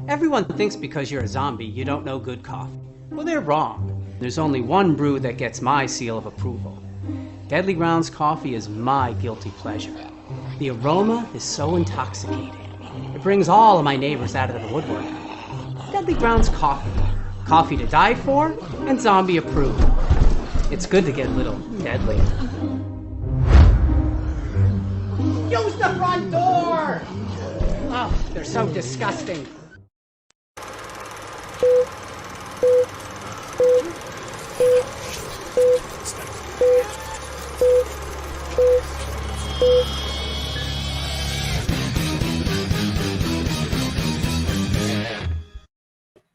Everyone thinks because you're a zombie, you don't know good coffee. Well, they're wrong. There's only one brew that gets my seal of approval. Deadly Grounds coffee is my guilty pleasure. The aroma is so intoxicating. It brings all of my neighbors out of the woodwork. Deadly Grounds coffee. Coffee to die for and zombie approved. It's good to get a little deadly. Use the front door! Oh, they're so disgusting.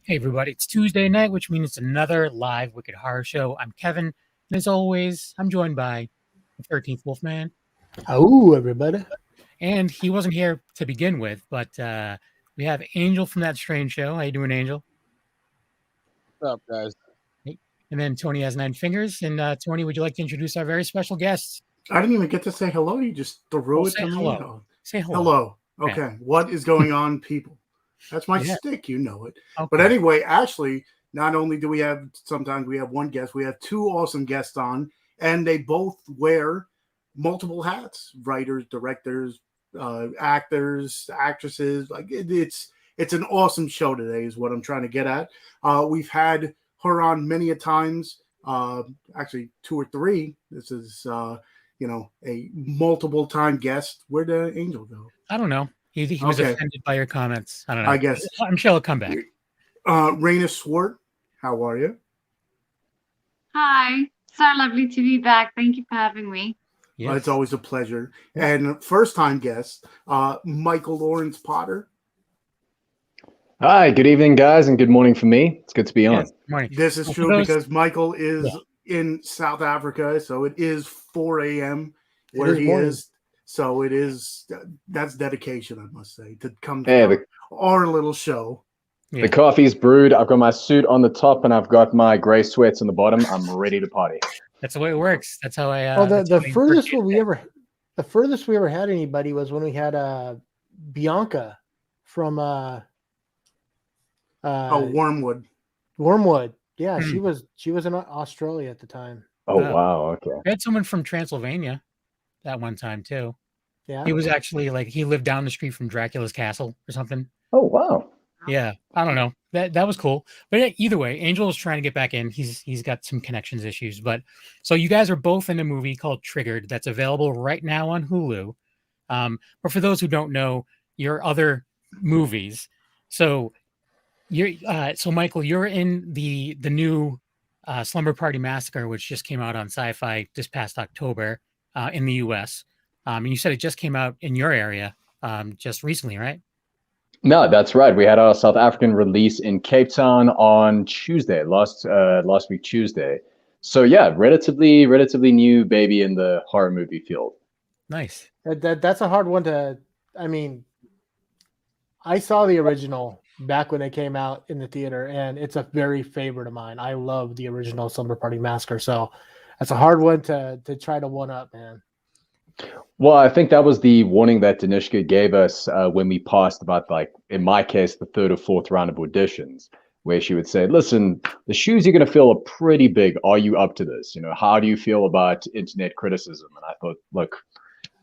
Hey everybody, it's Tuesday night, which means it's another live Wicked Horror Show. I'm Kevin, and as always, I'm joined by the 13th Wolfman. Oh, everybody. And he wasn't here to begin with, but we have Angel from That Strange Show. How you doing, Angel? What's up, guys? Hey. And then Tony has 9 fingers. And Tony, would you like to introduce our very special guests? I didn't even get to say hello. You just threw it to me. Hello. Say hello. Hello. Okay. Yeah. What is going on, people? That's my stick. You know it. Okay. But anyway, actually, not only do we have, sometimes we have one guest, we have 2 awesome guests on, and they both wear multiple hats: writers, directors, actors, actresses. Like it's an awesome show today is what I'm trying to get at. We've had her on many a times, actually 2 or 3. This is, a multiple time guest. Where'd the Angel go? I don't know. He was offended by your comments. I don't know. I guess. I'm sure he'll come back. Reine Swart, how are you? Hi. So lovely to be back. Thank you for having me. Yes. It's always a pleasure. And first-time guest, Michael Lawrence Potter. Hi, good evening, guys, and good morning for me. It's good to be on. Yes, morning. This is true because Michael is in South Africa, so it is 4 a.m. where he is. So it is, that's dedication, I must say, to come to our little show. The coffee's brewed. I've got my suit on the top, and I've got my gray sweats on the bottom. I'm ready to party. That's the way it works. That's how I. Well, the furthest we ever had anybody was when we had Bianca from Wormwood. Wormwood. Yeah, she was in Australia at the time. Oh wow, okay. We had someone from Transylvania that one time too. Yeah, he was actually he lived down the street from Dracula's castle or something. Oh wow. Yeah, I don't know. That was cool. But either way, Angel is trying to get back in. He's got some connections issues. But so you guys are both in a movie called Triggered that's available right now on Hulu. But for those who don't know your other movies, so Michael, you're in the new Slumber Party Massacre, which just came out on Syfy this past October in the U.S. And you said it just came out in your area just recently, right? No, that's right. We had our South African release in Cape Town on Tuesday, last week Tuesday. So yeah, relatively new baby in the horror movie field. Nice. That's a hard one to. I mean, I saw the original back when it came out in the theater, and it's a very favorite of mine. I love the original Slumber Party Massacre, so that's a hard one to try to one up, man. Well, I think that was the warning that Danishka gave us when we passed about, in my case, the 3rd or 4th round of auditions, where she would say, listen, the shoes you're going to fill are pretty big. Are you up to this? How do you feel about internet criticism? And I thought, look,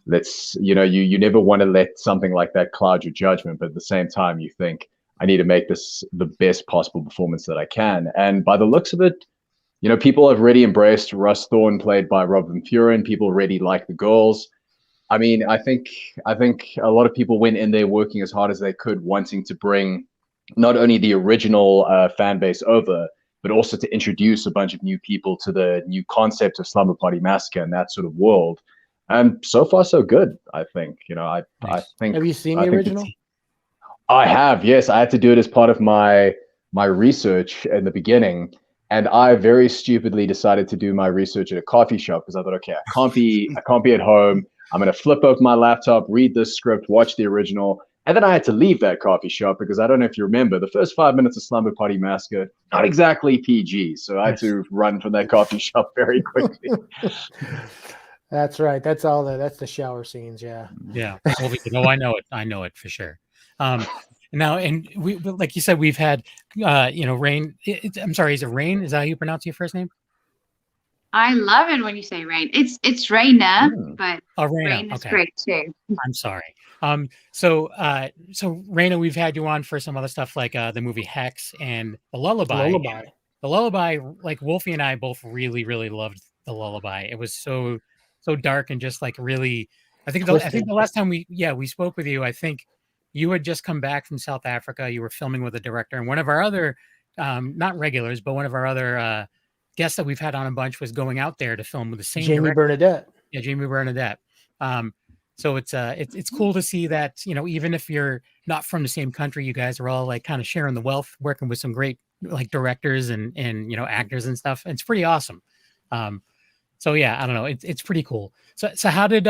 let's, you never want to let something like that cloud your judgment. But at the same time, you think, I need to make this the best possible performance that I can. And by the looks of it, people have already embraced Russ Thorne, played by Robin Furin. People already like the girls. I mean, I think a lot of people went in there working as hard as they could, wanting to bring not only the original fan base over, but also to introduce a bunch of new people to the new concept of Slumber Party Massacre and that sort of world. And so far, so good, I think. I think. Have you seen the original? I have, yes. I had to do it as part of my research in the beginning. And I very stupidly decided to do my research at a coffee shop because I thought, okay, I can't be at home. I'm going to flip open my laptop, read this script, watch the original. And then I had to leave that coffee shop because I don't know if you remember, the first 5 minutes of Slumber Party Massacre, not exactly PG. So I had to run from that coffee shop very quickly. That's right. That's all that's the shower scenes. Yeah. Yeah. No, I know it. I know it for sure. Now, and we, like you said, we've had, Reine. I'm sorry, is it Reine? Is that how you pronounce your first name? I love it when you say Reine. It's Raina, but Raina. Reine is Okay. great too. I'm sorry. So Raina, we've had you on for some other stuff like the movie Heks and the Lullaby. The Lullaby, like Wolfie and I both really, really loved the Lullaby. It was so dark and just like really. I think the last time we spoke with you, I think you had just come back from South Africa. You were filming with a director, and one of our other, not regulars, but one of our other guests that we've had on a bunch was going out there to film with the same Jamie Bernadette. Yeah, Jamie Bernadette. So it's cool to see that, even if you're not from the same country, you guys are all like kind of sharing the wealth, working with some great like directors and actors and stuff. It's pretty awesome. So yeah, I don't know. It's pretty cool. So how did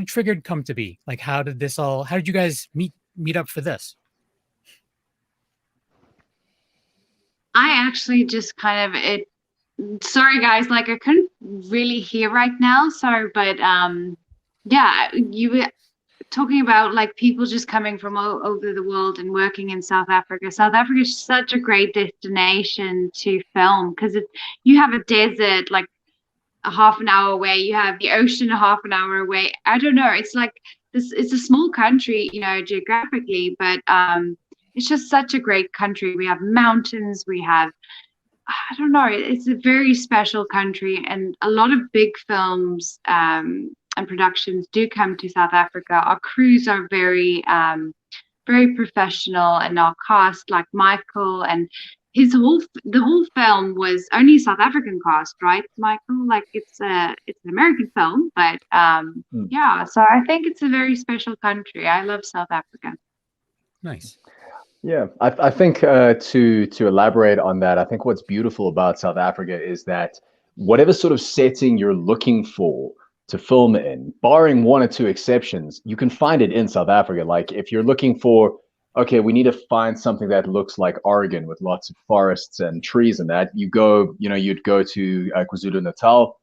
Triggered come to be? Like how did you guys meet up for this? I actually just kind of sorry guys, like I couldn't really hear right now. Sorry, but yeah, you were talking about like people just coming from all over the world and working in South Africa. South Africa is such a great destination to film because you have a desert like a half an hour away, you have the ocean a half an hour away. I don't know, it's like this, it's a small country, geographically, but it's just such a great country. We have mountains, we have, I don't know, it's a very special country, and a lot of big films and productions do come to South Africa. Our crews are very very professional, and our cast, like Michael, and the whole film was only South African cast, right, Michael? Like it's an American film, but yeah, so I think it's a very special country. I love South Africa. Nice. Yeah, I think to elaborate on that, I think what's beautiful about South Africa is that whatever sort of setting you're looking for to film in, barring one or two exceptions, you can find it in South Africa. Like if you're looking for, okay, we need to find something that looks like Oregon with lots of forests and trees and that, you'd go to KwaZulu-Natal,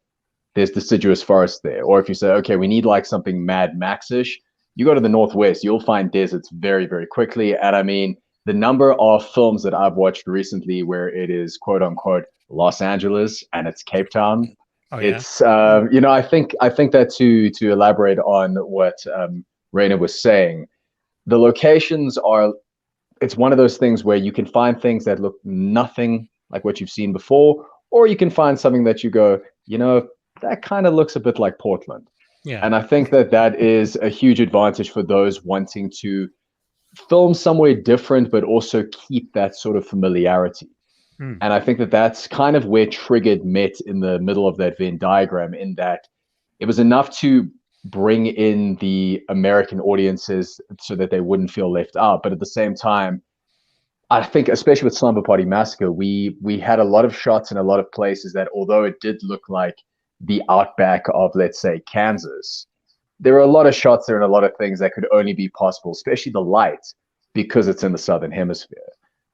there's deciduous forest there. Or if you say, okay, we need like something Mad Max-ish, you go to the Northwest, you'll find deserts very, very quickly. And I mean, the number of films that I've watched recently where it is quote unquote Los Angeles and it's Cape Town. Oh, yeah. It's I think that to elaborate on what Raina was saying, the locations it's one of those things where you can find things that look nothing like what you've seen before, or you can find something that you go, that kind of looks a bit like Portland. Yeah. And I think that is a huge advantage for those wanting to film somewhere different, but also keep that sort of familiarity. And I think that's kind of where Triggered met in the middle of that Venn diagram, in that it was enough to bring in the American audiences so that they wouldn't feel left out. But at the same time, I think, especially with Slumber Party Massacre, we had a lot of shots in a lot of places that, although it did look like the outback of, let's say, Kansas, there are a lot of shots there and a lot of things that could only be possible, especially the light, because it's in the Southern Hemisphere.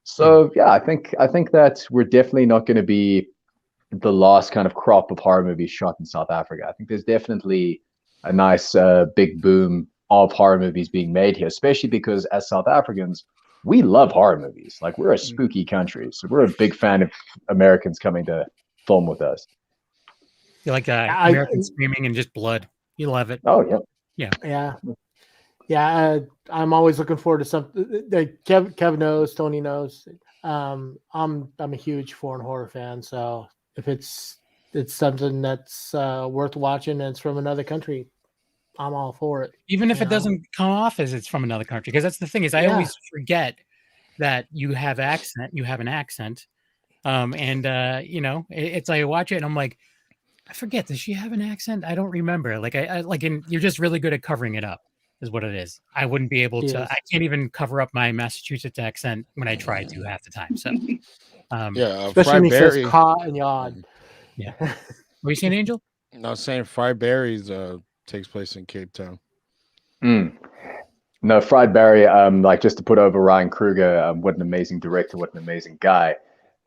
So yeah, I think that we're definitely not going to be the last kind of crop of horror movies shot in South Africa. I think there's definitely a nice big boom of horror movies being made here, especially because as South Africans, we love horror movies. Like, we're a spooky country, so we're a big fan of Americans coming to film with us. You like American screaming and just blood. You love it. Oh yeah. Yeah. Yeah. Yeah, I'm always looking forward to something. Kev knows, Tony knows. I'm a huge foreign horror fan, so if it's something that's worth watching and it's from another country, I'm all for it. Even if it doesn't come off as it's from another country, because that's the thing is I always forget that you have an accent, it's like I watch it and I'm like, I forget, does she have an accent? I don't remember. Like you're just really good at covering it up. Is what it is. I wouldn't be able to. I can't even cover up my Massachusetts accent when I try to half the time. So, especially when he says "ca" and "yod." Yeah. Were you saying, Angel? No, saying Fried Berries takes place in Cape Town. No, Fried Berry. Like, just to put over Ryan Kruger, what an amazing director, what an amazing guy.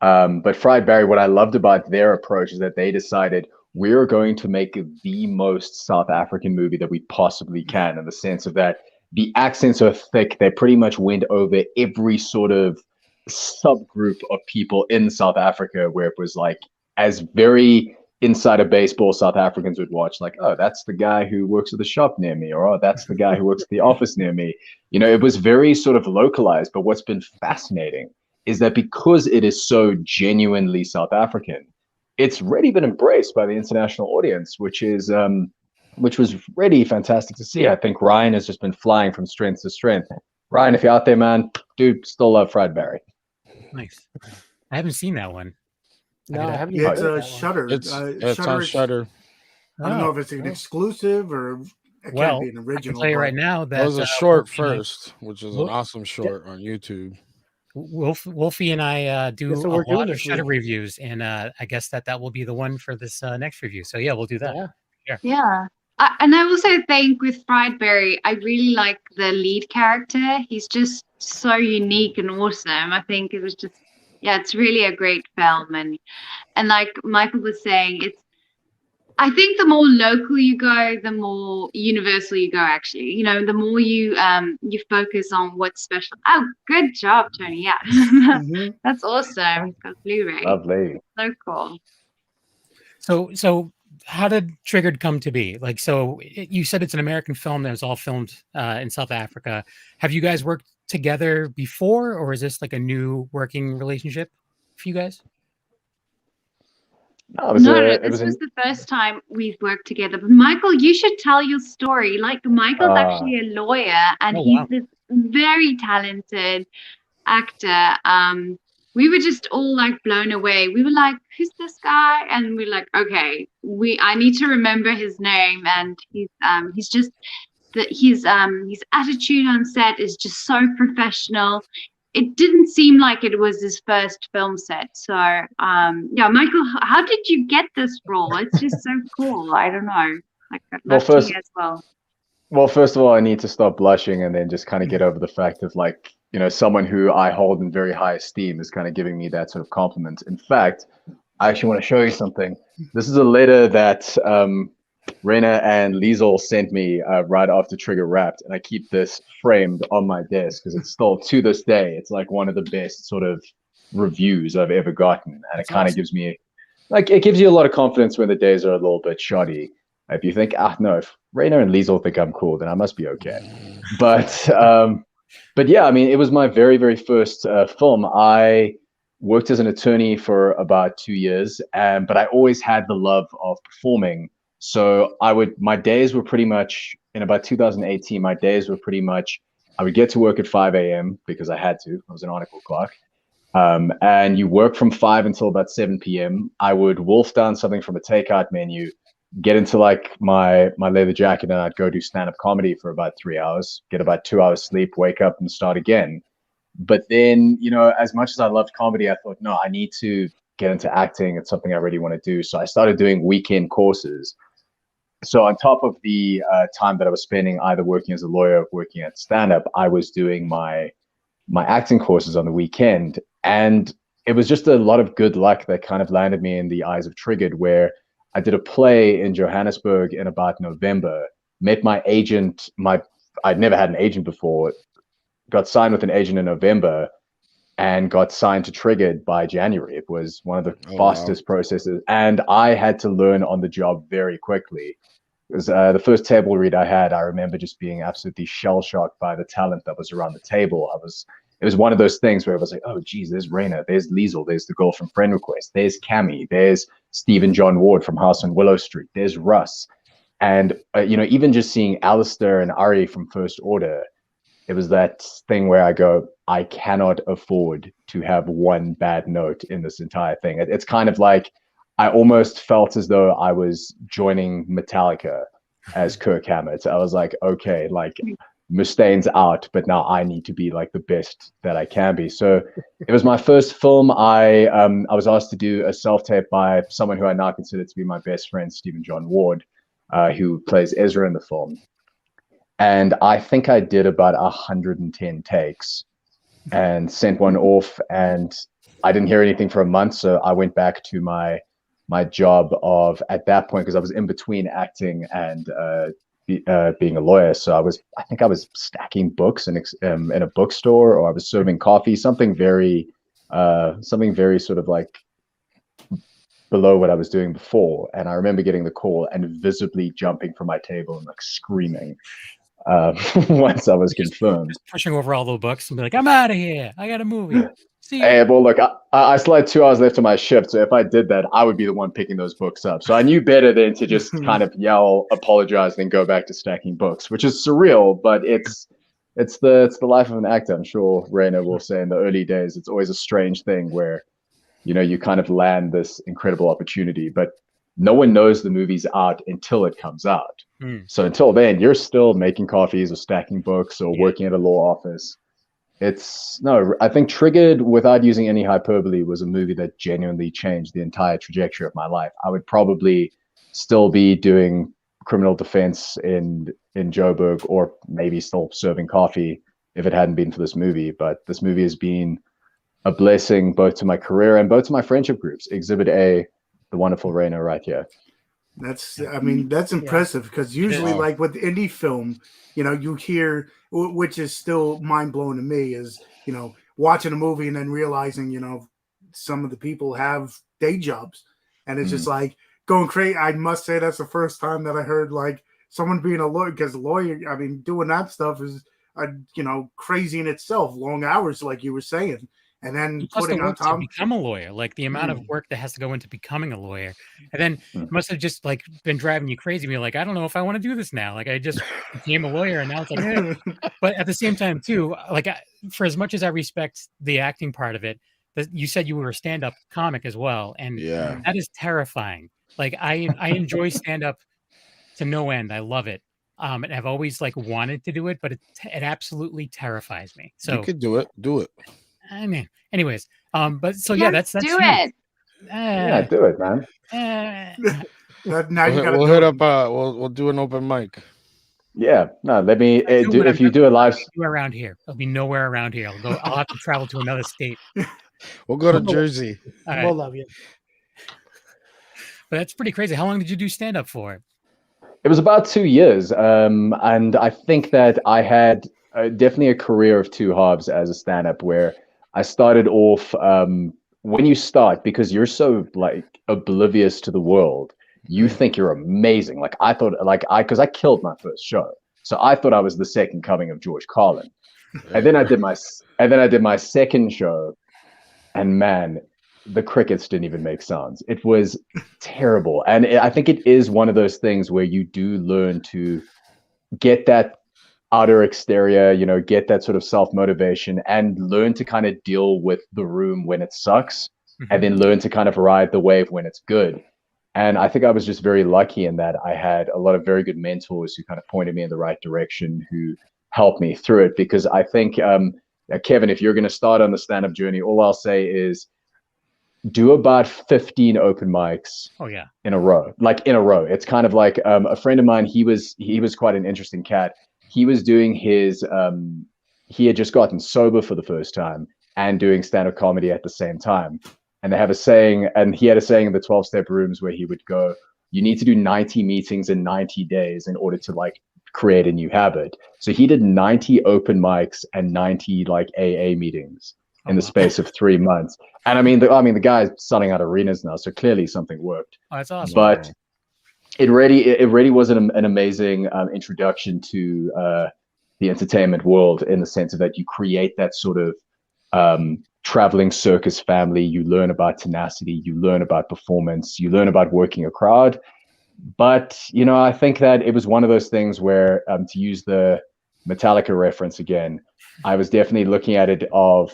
But Fried Berry, what I loved about their approach is that they decided, we're going to make the most South African movie that we possibly can, in the sense of that the accents are thick. They pretty much went over every sort of subgroup of people in South Africa, where it was like as very inside of baseball South Africans would watch, like, oh, that's the guy who works at the shop near me, or oh, that's the guy who works at the office near me. It was very sort of localized. But what's been fascinating is that because it is so genuinely South African, it's really been embraced by the international audience, which was really fantastic to see. I think Ryan has just been flying from strength to strength. Ryan, if you're out there, man, dude, still love Fried Berry. Nice. I haven't seen that one. No, I haven't. Yeah, it's Shudder. It's on Shudder. I don't know if it's an exclusive or it can't be an original. I can tell you right now that it was a short first, which is an awesome short on YouTube. Wolfie and I do so a we're lot doing of Shudder reviews, and I guess that will be the one for this next review. So yeah, we'll do that. Yeah. And I also think with Fried Berry, I really like the lead character. He's just so unique and awesome. I think it was just, it's really a great film. And like Michael was saying, I think the more local you go, the more universal you go, actually. The more you focus on what's special. Oh, good job, Tony. Yeah. Mm-hmm. That's awesome. He's got Blu-ray. Lovely. So cool. So how did Triggered come to be? Like, you said it's an American film that was all filmed in South Africa. Have you guys worked together before, or is this like a new working relationship for you guys? This was the first time we've worked together. But Michael, you should tell your story. Like, Michael's actually a lawyer, and he's this very talented actor. We were just all like blown away. We were like, "Who's this guy?" And we're like, "Okay, I need to remember his name." And he's just his attitude on set is just so professional. It didn't seem like it was his first film set. So, Michael, how did you get this role? It's just so cool. I don't know. Like, I'd love to hear as well. Well, first of all, I need to stop blushing and then just kind of get over the fact of, like, someone who I hold in very high esteem is kind of giving me that sort of compliment. In fact, I actually want to show you something. This is a letter that Reine and Liesel sent me right after Trigger wrapped, and I keep this framed on my desk because it's still, to this day, it's like one of the best sort of reviews I've ever gotten, and it kind of gives me, like, it gives you a lot of confidence when the days are a little bit shoddy. If you think, no, if Reine and Liesel think I'm cool, then I must be okay. But yeah, I mean, it was my very, very first film. I worked as an attorney for about 2 years, but I always had the love of performing. So my days were pretty much, in about 2018, my days were pretty much, I would get to work at 5 a.m. because I had to. I was an article clerk. And you work from 5 until about 7 p.m. I would wolf down something from a takeout menu, get into like my leather jacket, and I'd go do stand-up comedy for about 3 hours, get about 2 hours sleep, wake up and start again. But then, as much as I loved comedy, I thought, no, I need to get into acting. It's something I really want to do. So I started doing weekend courses. So on top of the time that I was spending either working as a lawyer or working at stand-up, I was doing my acting courses on the weekend. And it was just a lot of good luck that kind of landed me in the eyes of Triggered, where I did a play in Johannesburg in about November, met my agent. I'd never had an agent before, got signed with an agent in November, and got signed to Triggered by January. It was one of the fastest processes. And I had to learn on the job very quickly. It was the first table read I had. I remember just being absolutely shell-shocked by the talent that was around the table. It was one of those things where I was like, oh, geez, there's Reine, there's Liesel, there's the girl from Friend Request, there's Cammy, there's Stephen John Ward from House on Willow Street, there's Russ. And, even just seeing Alistair and Ari from First Order, it was that thing where I go, I cannot afford to have one bad note in this entire thing. It's kind of like I almost felt as though I was joining Metallica as Kirk Hammett. I was like, okay, like Mustaine's out, but now I need to be like the best that I can be. So it was my first film. I was asked to do a self-tape by someone who I now consider to be my best friend, Stephen John Ward, who plays Ezra in the film. And I think I did about 110 takes and sent one off, and I didn't hear anything for a month. So I went back to my job of, at that point, because I was in between acting and being a lawyer. So I think I was stacking books in a bookstore, or I was serving coffee, something very sort of like below what I was doing before. And I remember getting the call and visibly jumping from my table and like screaming once I was confirmed. Just pushing over all the books and be like, I'm out of here. I got a movie. See you. Hey, well, look, I still had 2 hours left of my shift. So if I did that, I would be the one picking those books up. So I knew better than to just kind of yell, apologize, then go back to stacking books, which is surreal, but it's the life of an actor. I'm sure Reine will say in the early days, it's always a strange thing where, you know, you kind of land this incredible opportunity, but no one knows the movie's out until it comes out. So until then, you're still making coffees or stacking books or working at a law office. I think Triggered, without using any hyperbole, was a movie that genuinely changed the entire trajectory of my life. I would probably still be doing criminal defense in Joburg, or maybe still serving coffee if it hadn't been for this movie. But this movie has been a blessing both to my career and both to my friendship groups. Exhibit A, the wonderful Reine right here. That's impressive, because usually, like with indie film, you know, you hear, which is still mind blowing to me, is, you know, watching a movie and then realizing, you know, some of the people have day jobs, and it's just like going crazy. I must say that's the first time that I heard like someone being a lawyer, because a lawyer, I mean, doing that stuff is, you know, crazy in itself, long hours, like you were saying. And then putting on top to become a lawyer, like the amount of work that has to go into becoming a lawyer, and then it must have just like been driving you crazy. You're like, I don't know if I want to do this now. Like I just became a lawyer, and now it's like, but at the same time too, like for as much as I respect the acting part of it, you said you were a stand-up comic as well, and that is terrifying. Like I enjoy stand-up to no end. I love it. And I've always like wanted to do it, but it absolutely terrifies me. So you could do it. Do it. I mean, anyways, but so yeah, that's do it. Yeah, do it, man. Now you gotta we'll hit up. We'll do an open mic. Yeah, no. Let me if you do a live around here, there'll be nowhere around here. I'll have to travel to another state. We'll go to Jersey. Right. We'll love you. But that's pretty crazy. How long did you do stand up for? It was about 2 years, and I think that I had definitely a career of two halves as a stand up, where I started off when you start, because you're so like oblivious to the world, you think you're amazing. Like I thought, because I killed my first show, so I thought I was the second coming of George Carlin, and then I did my second show, and man, the crickets didn't even make sounds. It was terrible, and I think it is one of those things where you do learn to get that outer exterior, you know, get that sort of self-motivation and learn to kind of deal with the room when it sucks, and then learn to kind of ride the wave when it's good. And I think I was just very lucky in that I had a lot of very good mentors who kind of pointed me in the right direction, who helped me through it. Because I think, Kevin, if you're going to start on the stand-up journey, all I'll say is do about 15 open mics in a row. It's kind of like a friend of mine, he was quite an interesting cat. He was doing his, he had just gotten sober for the first time and doing stand-up comedy at the same time. And they have a saying, and he had a saying in the 12-step rooms where he would go, you need to do 90 meetings in 90 days in order to like create a new habit. So he did 90 open mics and 90 like AA meetings in the space of 3 months. And I mean, the guy's selling out arenas now, so clearly something worked. Oh, that's awesome. But it really was an amazing introduction to the entertainment world, in the sense of that you create that sort of traveling circus family. You learn about tenacity, you learn about performance, you learn about working a crowd. But, you know, I think that it was one of those things where, to use the Metallica reference again, I was definitely looking at it of,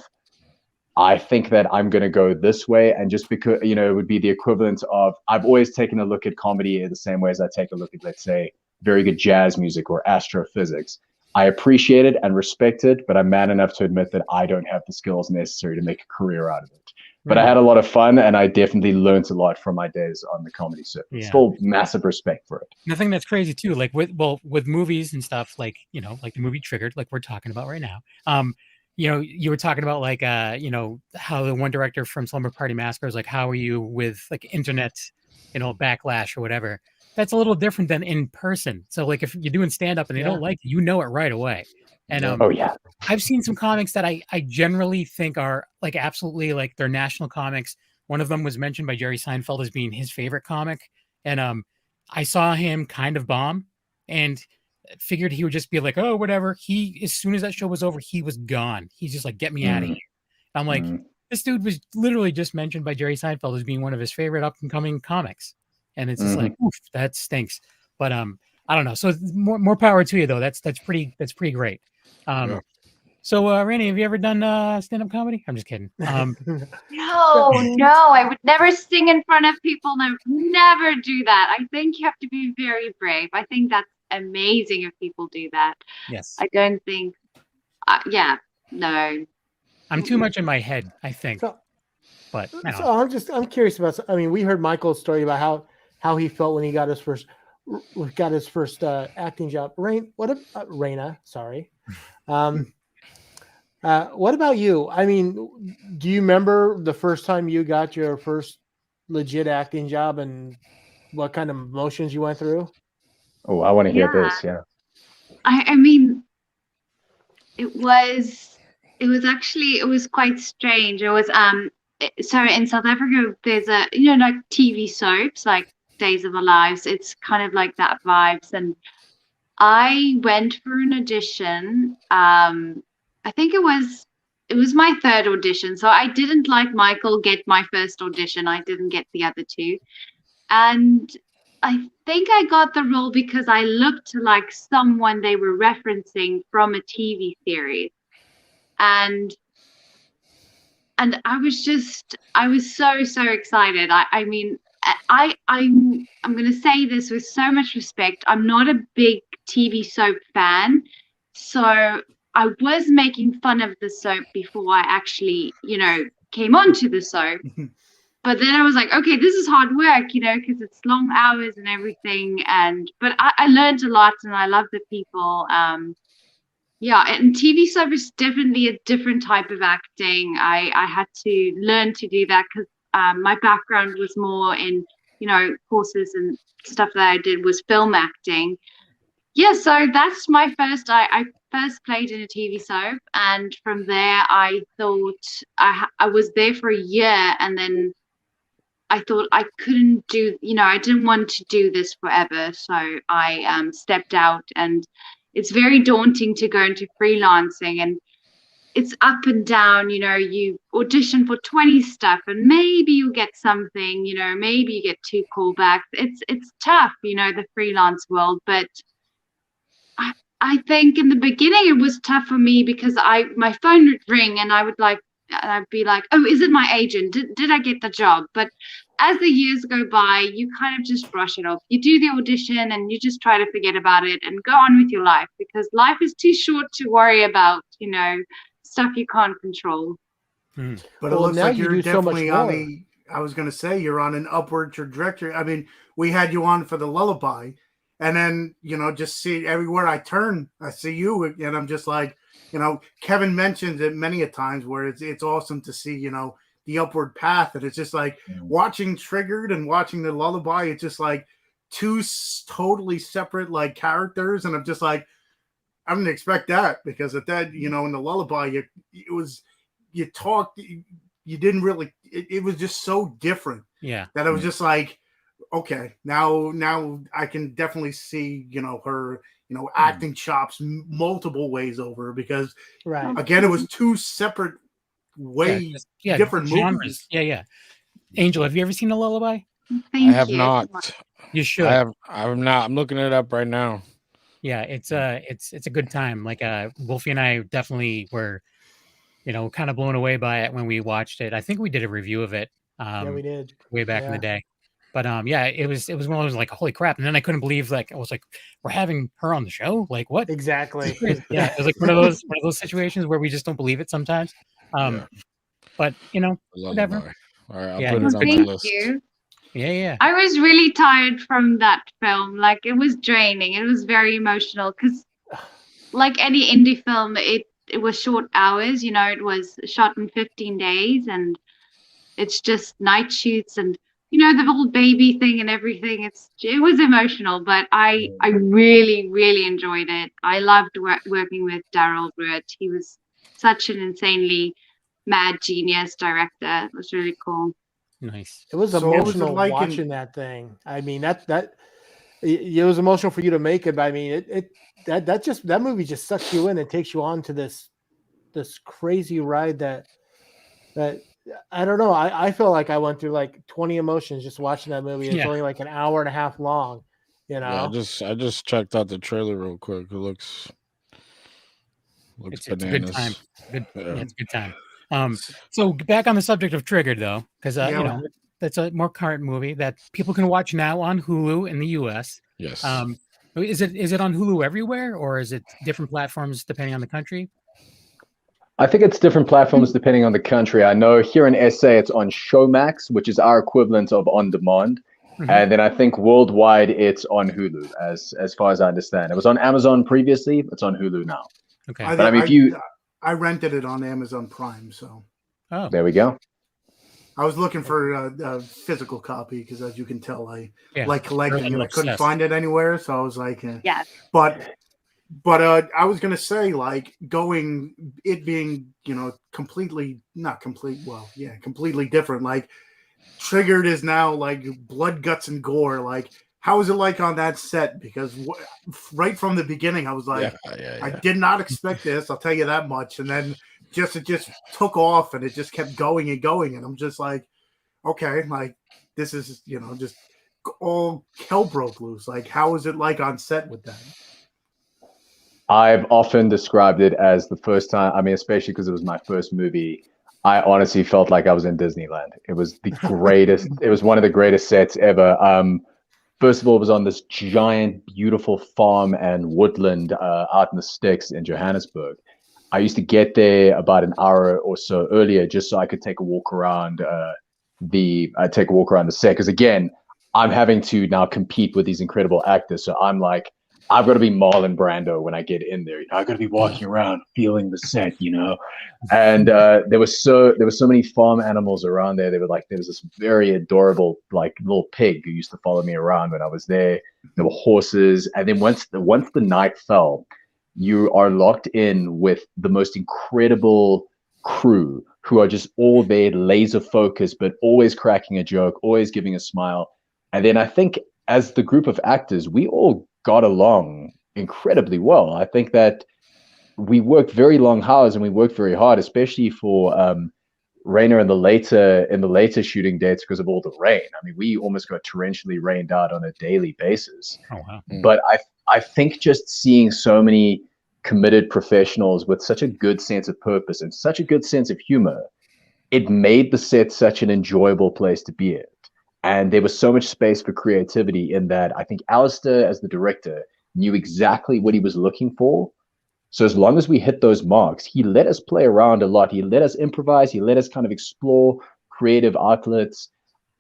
I think that I'm going to go this way. And just because, you know, it would be the equivalent of, I've always taken a look at comedy in the same way as I take a look at, let's say, very good jazz music or astrophysics. I appreciate it and respect it, but I'm man enough to admit that I don't have the skills necessary to make a career out of it. But I had a lot of fun, and I definitely learned a lot from my days on the comedy circuit. Yeah. Still massive respect for it. And the thing that's crazy too, like with movies and stuff, like, you know, like the movie Triggered, like we're talking about right now. You know, you were talking about like, you know, how the one director from Slumber Party Massacre is like, how are you with like internet, you know, backlash or whatever. that's a little different than in person. So like if you're doing stand up and they don't like it, you know it right away. And Oh yeah. I've seen some comics that I generally think are like absolutely like they're national comics. One of them was mentioned by Jerry Seinfeld as being his favorite comic. And I saw him kind of bomb and figured he would just be like, oh, whatever. He, as soon as that show was over, he was gone. He's just like, get me out of here. I'm like, this dude was literally just mentioned by Jerry Seinfeld as being one of his favorite up and coming comics. And it's just like, oof, that stinks. But I don't know. So more power to you though. That's pretty great. So Rainey, have you ever done stand-up comedy? I'm just kidding. No, I would never sing in front of people. Never do that. I think you have to be very brave. I think that's amazing if people do that. Yes. I don't think. No. I'm too much in my head, I think. But I'm curious about. I mean, we heard Michael's story about how he felt when he got his first acting job. Raina, sorry. What about you? I mean, do you remember the first time you got your first legit acting job and what kind of emotions you went through? Oh, I want to hear this. Yeah. I mean, it was quite strange. It was so in South Africa there's a like TV soaps like Days of Our Lives. It's kind of like that vibes, and I went for an audition. I think it was my third audition. So I didn't, like Michael, get my first audition. I didn't get the other two. And I think I got the role because I looked like someone they were referencing from a TV series. And I was so excited. I'm going to say this with so much respect. I'm not a big TV soap fan. So I was making fun of the soap before I actually, came onto the soap. But then I was like, okay, this is hard work, because it's long hours and everything. But I learned a lot and I love the people. And TV soap is definitely a different type of acting. I had to learn to do that because my background was more in, courses and stuff that I did was film acting. Yeah, so that's my first. I first played in a TV soap, and from there I thought I was there for a year, and then I thought I couldn't do. I didn't want to do this forever, so I stepped out, and it's very daunting to go into freelancing, and it's up and down. You audition for 20 stuff, and maybe you get something. Maybe you get 2 callbacks. It's tough, the freelance world, but I think in the beginning it was tough for me because my phone would ring and I'd be like, oh, is it my agent? Did I get the job? But as the years go by, you kind of just brush it off. You do the audition and you just try to forget about it and go on with your life because life is too short to worry about, stuff you can't control. But it looks like you're definitely I was going to say you're on an upward trajectory. I mean, we had you on for the Lullaby. And then, just see everywhere I turn, I see you. And I'm just like, Kevin mentions it many a times where it's awesome to see, the upward path. And it's just like watching Triggered and watching the Lullaby. It's just like 2 totally separate like characters. And I'm just like, I didn't expect that because at that, in the Lullaby, you talked, you didn't really, it was just so different. Yeah. That it was just like, okay, now I can definitely see, her, acting chops multiple ways over because again, it was 2 separate ways, different genres. movies. Yeah. Angel, have you ever seen a Lullaby? I have not. You should. I have not. I'm looking it up right now. Yeah, it's a good time. Like Wolfie and I definitely were, kind of blown away by it when we watched it. I think we did a review of it. Yeah, we did way back in the day. But it was one of those like, holy crap. And then I couldn't believe I was like, we're having her on the show? Like what? Exactly. Yeah. It was like one of those situations where we just don't believe it sometimes. But whatever. All right, I'll put it on my list. You. Yeah. I was really tired from that film. Like it was draining. It was very emotional because like any indie film, it was short hours, it was shot in 15 days and it's just night shoots and you know, the little baby thing and everything. It was emotional, but I really, really enjoyed it. I loved working with Daryl Ruett. He was such an insanely mad genius director. It was really cool. Nice. It was So what was it emotional like watching that thing. I mean, it was emotional for you to make it, but I mean, that movie just sucks you in and takes you on to this crazy ride that I don't know. I feel like I went through like 20 emotions just watching that movie. It's only like an hour and a half long, you know. Yeah, I just checked out the trailer real quick. It looks it's bananas. a good time. It's a good time. So back on the subject of Triggered though, because you know, that's a more current movie that people can watch now on Hulu in the US. Yes. Is it on Hulu everywhere, or is it different platforms depending on the country? I think it's different platforms depending on the country. I know here in SA it's on Showmax, which is our equivalent of On Demand. And then I think worldwide it's on Hulu, as far as I understand. It was on Amazon previously. It's on Hulu now. Okay. But I mean, I rented it on Amazon Prime, so. Oh. There we go. I was looking for a physical copy because, as you can tell, I like collecting it. I couldn't obsessed. find it anywhere, so I was like, Yeah. But I was gonna say, like, it being, you know, completely different. Like, Triggered is now like blood, guts, and gore. Like, how was it like on that set? Because right from the beginning, I was like, I did not expect this. I'll tell you that much. And then it just took off, and it just kept going and going. And I'm just like, okay, like, this is, you know, just all hell broke loose. Like, how was it like on set with that? I've often described it as the first time, I mean, especially because it was my first movie, I honestly felt like I was in Disneyland. It was the greatest, it was one of the greatest sets ever. First of all, it was on this giant, beautiful farm and woodland out in the sticks in Johannesburg. I used to get there about an hour or so earlier just so I could take a walk around the set. Because again, I'm having to now compete with these incredible actors. So I'm like, I've got to be Marlon Brando when I get in there. You know, I've got to be walking around, feeling the set, you know. And there were so many farm animals around there. There was this very adorable like little pig who used to follow me around when I was there. There were horses, and then once the night fell, you are locked in with the most incredible crew who are just all there, laser focused, but always cracking a joke, always giving a smile. And then I think as the group of actors, we all got along incredibly well. I think that we worked very long hours and we worked very hard, especially for Reine in the later shooting dates because of all the rain. I mean, we almost got torrentially rained out on a daily basis. Oh, wow. But I think just seeing so many committed professionals with such a good sense of purpose and such a good sense of humor, it made the set such an enjoyable place to be at. And there was so much space for creativity in that. I think Alistair, as the director, knew exactly what he was looking for. So as long as we hit those marks, he let us play around a lot. He let us improvise. He let us kind of explore creative outlets.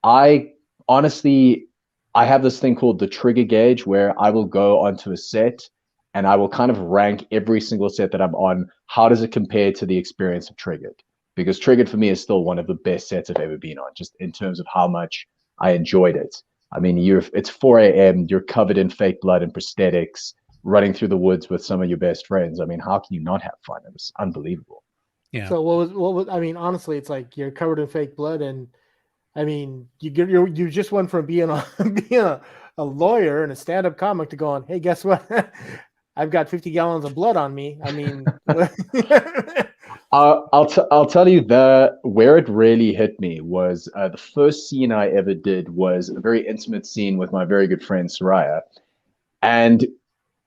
I have this thing called the trigger gauge where I will go onto a set and I will kind of rank every single set that I'm on. How does it compare to the experience of Triggered? Because Triggered for me is still one of the best sets I've ever been on, just in terms of how much I enjoyed it. I mean, it's 4 a.m., you're covered in fake blood and prosthetics, running through the woods with some of your best friends. I mean, how can you not have fun? It was unbelievable. Yeah. So what was I mean, honestly, it's like you're covered in fake blood, and I mean, you just went from being a lawyer and a stand-up comic to going, hey, guess what? I've got 50 gallons of blood on me. I mean, I'll tell you where it really hit me was the first scene I ever did was a very intimate scene with my very good friend Syfy, and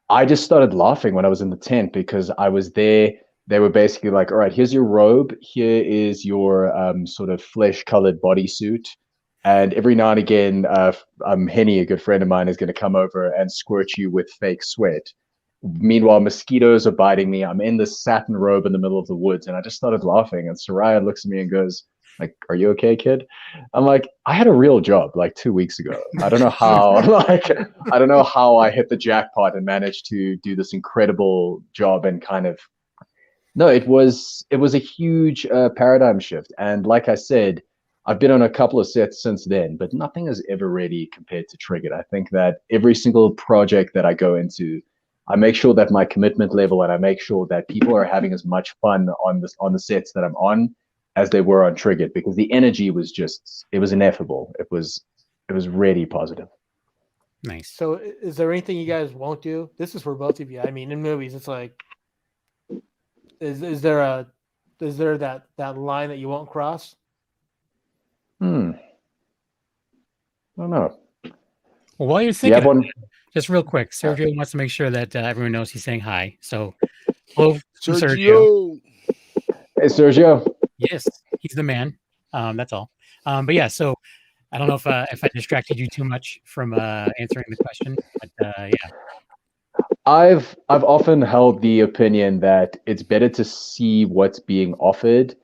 I just started laughing when I was in the tent because I was there. They were basically like, all right, here's your robe. Here is your sort of flesh-colored bodysuit. And every now and again, Henny, a good friend of mine, is going to come over and squirt you with fake sweat. Meanwhile, mosquitoes are biting me. I'm in this satin robe in the middle of the woods. And I just started laughing. And Soraya looks at me and goes, like, are you okay, kid? I'm like, I had a real job like 2 weeks ago. I don't know how, I don't know how I hit the jackpot and managed to do this incredible job and kind of, no, it was a huge paradigm shift. And like I said, I've been on a couple of sets since then, but nothing has ever really compared to Triggered. I think that every single project that I go into, I make sure that my commitment level and I make sure that people are having as much fun on the sets that I'm on as they were on Triggered, because the energy was it was ineffable. It was really positive. Nice. So is there anything you guys won't do? This is for both of you. I mean, in movies, it's like, is there that line that you won't cross? I don't know. Well, while you're thinking, just real quick, Sergio wants to make sure that everyone knows he's saying hi. So, hello, Sergio. Hey, Sergio. Yes, he's the man. That's all. But yeah, so I don't know if I distracted you too much from answering the question, but yeah. I've often held the opinion that it's better to see what's being offered,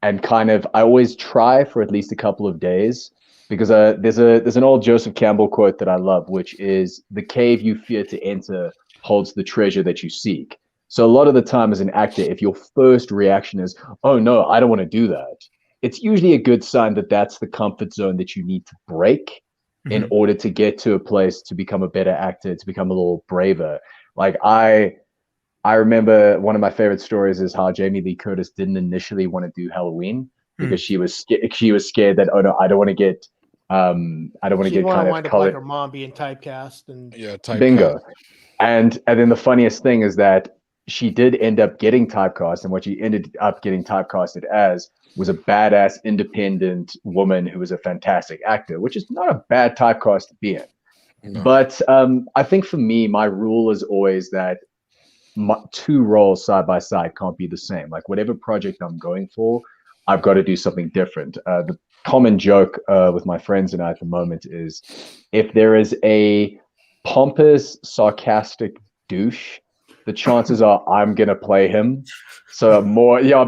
and kind of I always try for at least a couple of days, because there's an old Joseph Campbell quote that I love, which is, "The cave you fear to enter holds the treasure that you seek." So a lot of the time as an actor, if your first reaction is, "Oh no, I don't want to do that," it's usually a good sign that that's the comfort zone that you need to break in order to get to a place to become a better actor, to become a little braver. Like I remember one of my favorite stories is how Jamie Lee Curtis didn't initially want to do Halloween because she was scared that, oh no, I don't want to get kind of colored. Like her mom being typecast and bingo. And then the funniest thing is that she did end up getting typecast, and what she ended up getting typecasted as was a badass independent woman who was a fantastic actor, which is not a bad typecast to be in. No. But I think for me, my rule is always that two roles side by side can't be the same. Like whatever project I'm going for, I've got to do something different. The common joke with my friends and I at the moment is, if there is a pompous, sarcastic douche, the chances are I'm going to play him. So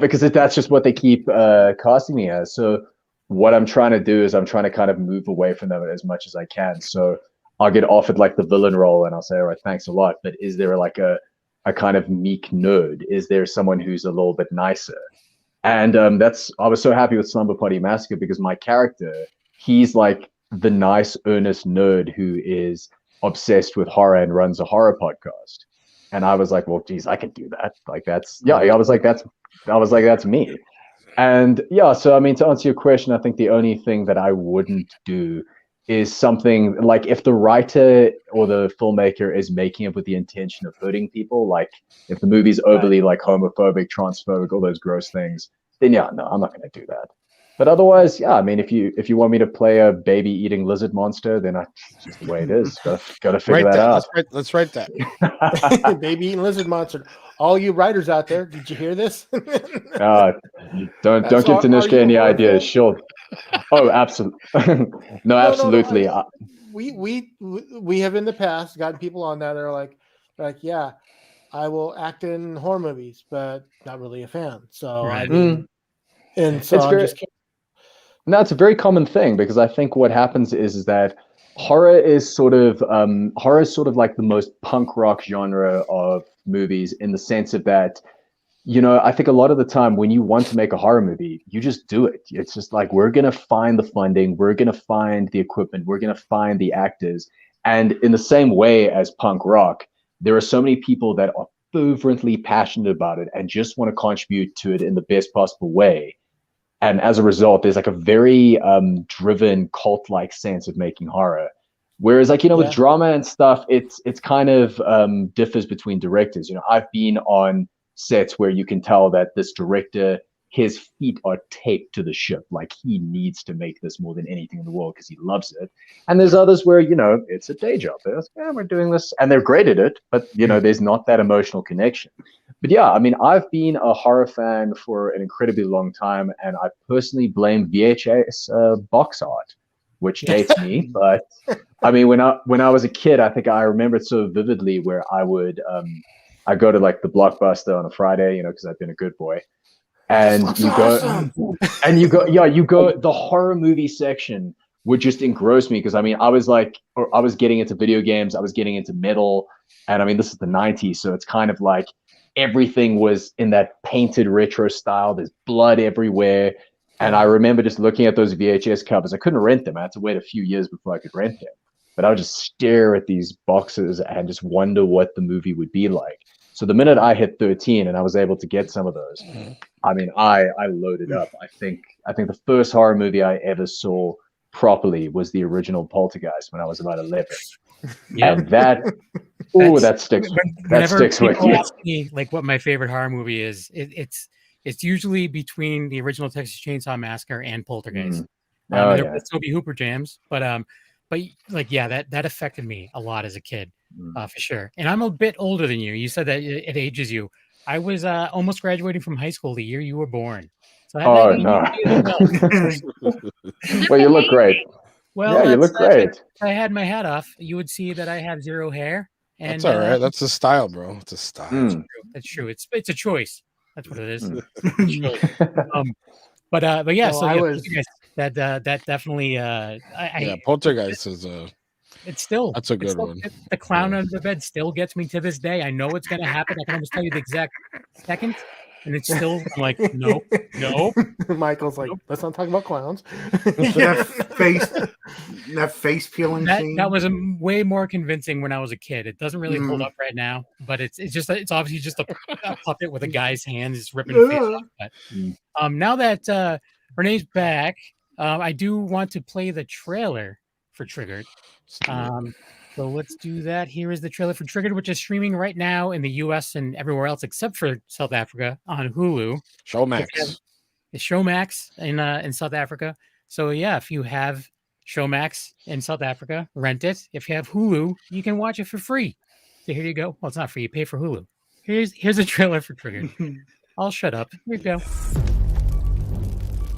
because that's just what they keep casting me as. So what I'm trying to do is I'm trying to kind of move away from them as much as I can. So I'll get offered like the villain role and I'll say, all right, thanks a lot. But is there like a kind of meek nerd? Is there someone who's a little bit nicer? And I was so happy with Slumber Party Massacre, because my character, he's like the nice, earnest nerd who is obsessed with horror and runs a horror podcast. And I was like, well, geez, I can do that. Like that's me. And yeah, so I mean, to answer your question, I think the only thing that I wouldn't do is something like, if the writer or the filmmaker is making it with the intention of hurting people, like if the movie's overly like homophobic, transphobic, all those gross things, then yeah, no, I'm not going to do that. But otherwise, yeah, I mean, if you want me to play a baby eating lizard monster, then it's just the way it is. Got to figure that out. Let's write that. Baby eating lizard monster. All you writers out there, did you hear this? Don't give Tanishka any ideas. She'll. Oh, absolutely. No, absolutely. No. We have in the past gotten people on that. They're like, yeah, I will act in horror movies, but not really a fan. So I mean, and so I'm just kidding. No, it's a very common thing, because I think what happens is that horror is sort of like the most punk rock genre of movies, in the sense of that, you know, I think a lot of the time when you want to make a horror movie, you just do it. It's just like, we're going to find the funding, we're going to find the equipment, we're going to find the actors. And in the same way as punk rock, there are so many people that are fervently passionate about it and just want to contribute to it in the best possible way. And as a result, there's like a very driven cult-like sense of making horror. Whereas, like, you know, with drama and stuff, it's kind of differs between directors. You know, I've been on sets where you can tell that this director, his feet are taped to the ship. Like, he needs to make this more than anything in the world because he loves it. And there's others where, you know, it's a day job. They're like, yeah, we're doing this. And they're great at it, but, you know, there's not that emotional connection. But yeah, I mean, I've been a horror fan for an incredibly long time, and I personally blame VHS box art, which dates me. But I mean, when I was a kid, I think I remember it so vividly, where I would I go to like the Blockbuster on a Friday, you know, because I've been a good boy, and you go the horror movie section would just engross me, because I mean, I was getting into video games, I was getting into metal, and I mean, this is the 90s, so it's kind of like everything was in that painted retro style. There's blood everywhere. And I remember just looking at those VHS covers. I couldn't rent them. I had to wait a few years before I could rent them. But I would just stare at these boxes and just wonder what the movie would be like. So the minute I hit 13 and I was able to get some of those, I mean, I loaded up. I think the first horror movie I ever saw properly was the original Poltergeist when I was about 11. Yeah, and that sticks. That sticks with you. Ask me, like, what my favorite horror movie is, it's usually between the original Texas Chainsaw Massacre and Poltergeist. There were Toby Hooper jams, but like, yeah, that affected me a lot as a kid, for sure. And I'm a bit older than you. You said that it ages you. I was almost graduating from high school the year you were born. So no. Well, you look great. Well, yeah, you look great. If I had my hat off, you would see that I have zero hair. And, that's all right. That's a style, bro. It's a style. That's true. It's a choice. That's what it is. But yeah. Well, so that definitely. Poltergeist is It's still. That's a good one. The clown under the bed still gets me to this day. I know it's going to happen. I can almost tell you the exact second. And it's still I'm like, no. Michael's like, let's not talk about clowns. that face peeling scene. That was way more convincing when I was a kid. It doesn't really hold up right now, but it's obviously just a puppet with a guy's hands ripping the face off. But, now that Renee's back, I do want to play the trailer for Triggered. So let's do that. Here is the trailer for Triggered, which is streaming right now in the US and everywhere else except for South Africa on Hulu. Showmax. It's Showmax in South Africa. So yeah, if you have Showmax in South Africa, rent it. If you have Hulu, you can watch it for free. So here you go. Well, it's not free. You pay for Hulu. Here's a trailer for Triggered. I'll shut up. Here you go.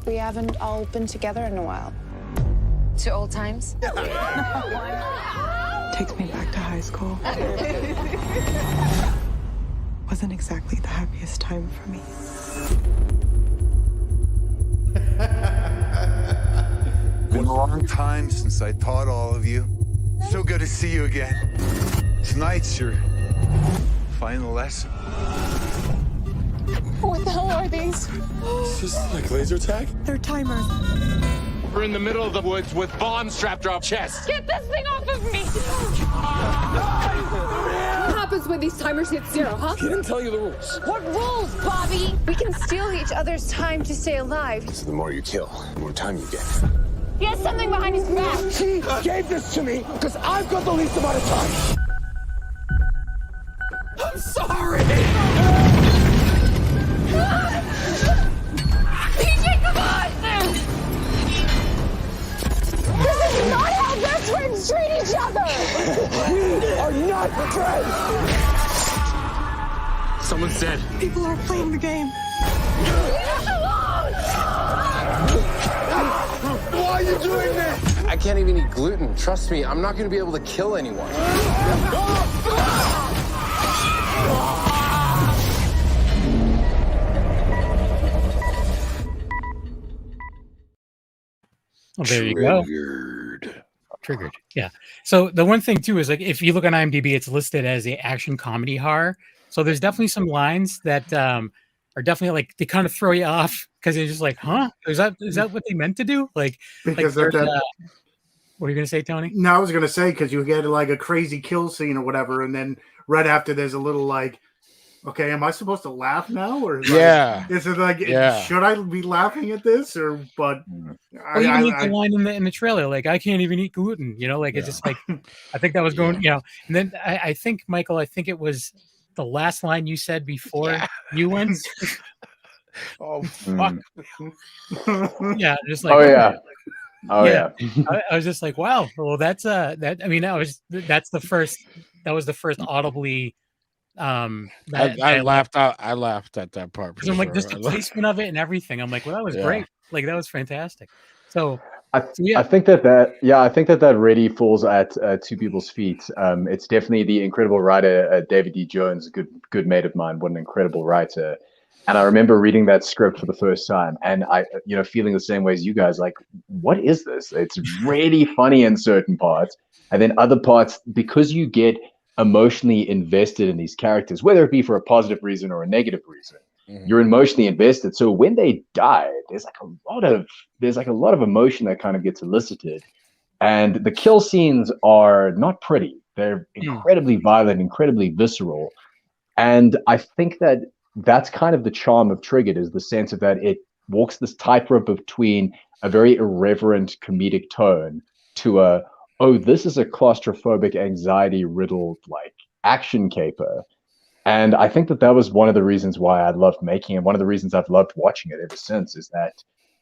We haven't all been together in a while. To old times? Takes me back to high school. Wasn't exactly the happiest time for me. Been a long time since I taught all of you. So good to see you again. Tonight's your final lesson. What the hell are these? It's just like laser tag? They're timers. We're in the middle of the woods with bombs strapped to our chests. Get this thing off of me! What happens when these timers hit zero, huh? He didn't tell you the rules. What rules, Bobby? We can steal each other's time to stay alive. So the more you kill, the more time you get. He has something behind his back. She gave this to me because I've got the least amount of time. I'm sorry! PJ, come on! This is not how best friends treat each other! We are not friends! Someone said... People are playing the game. Leave us alone! Why are you doing this? I can't even eat gluten. Trust me, I'm not going to be able to kill anyone. Well, there you go. Triggered. Yeah. So the one thing too is, like, if you look on IMDb, it's listed as a action comedy horror. So there's definitely some lines that are definitely, like, they kind of throw you off because you're just like, huh? Is that what they meant to do? Like, because what are you gonna say, Tony? No, I was gonna say, because you get like a crazy kill scene or whatever, and then right after there's a little like, okay, am I supposed to laugh now, or is it like, should I be laughing at this, or but? Or even like the line in the trailer, like, I can't even eat gluten, like it's just like, I think that was going, and then I think, Michael, it was the last line you said before you went. Oh fuck! Yeah, just like, I was just like, wow. Well, that's that. I mean, that was the first audibly. I laughed out. I laughed at that part because I'm like, just the placement of it and everything. I'm like, well, that was great. Like, that was fantastic. So I think that really falls at two people's feet. It's definitely the incredible writer David D. Jones, good mate of mine. What an incredible writer! And I remember reading that script for the first time, and I, feeling the same way as you guys. Like, what is this? It's really funny in certain parts, and then other parts, because you get emotionally invested in these characters, whether it be for a positive reason or a negative reason, you're emotionally invested. So when they died, there's like a lot of emotion that kind of gets elicited. And the kill scenes are not pretty. They're incredibly violent, incredibly visceral. And I think that that's kind of the charm of Triggered, is the sense of that it walks this tightrope between a very irreverent comedic tone to this is a claustrophobic, anxiety-riddled like action caper. And I think that was one of the reasons why I loved making it. One of the reasons I've loved watching it ever since is that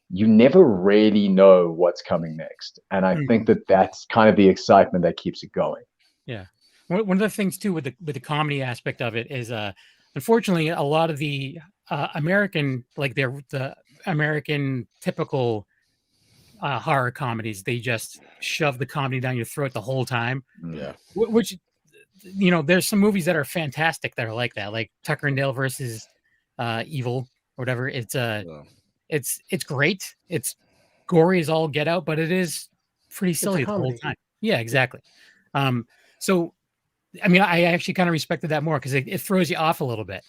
you never really know what's coming next. And I think that that's kind of the excitement that keeps it going. Yeah. One of the things too with the comedy aspect of it is, unfortunately, a lot of the American, like the American typical horror comedies, they just shove the comedy down your throat the whole time. Yeah. Which, you know, there's some movies that are fantastic that are like that, like Tucker and Dale versus Evil or whatever. It's great. It's gory as all get out, but it is pretty silly the whole time. Yeah, exactly. So, I mean, I actually kind of respected that more because it throws you off a little bit.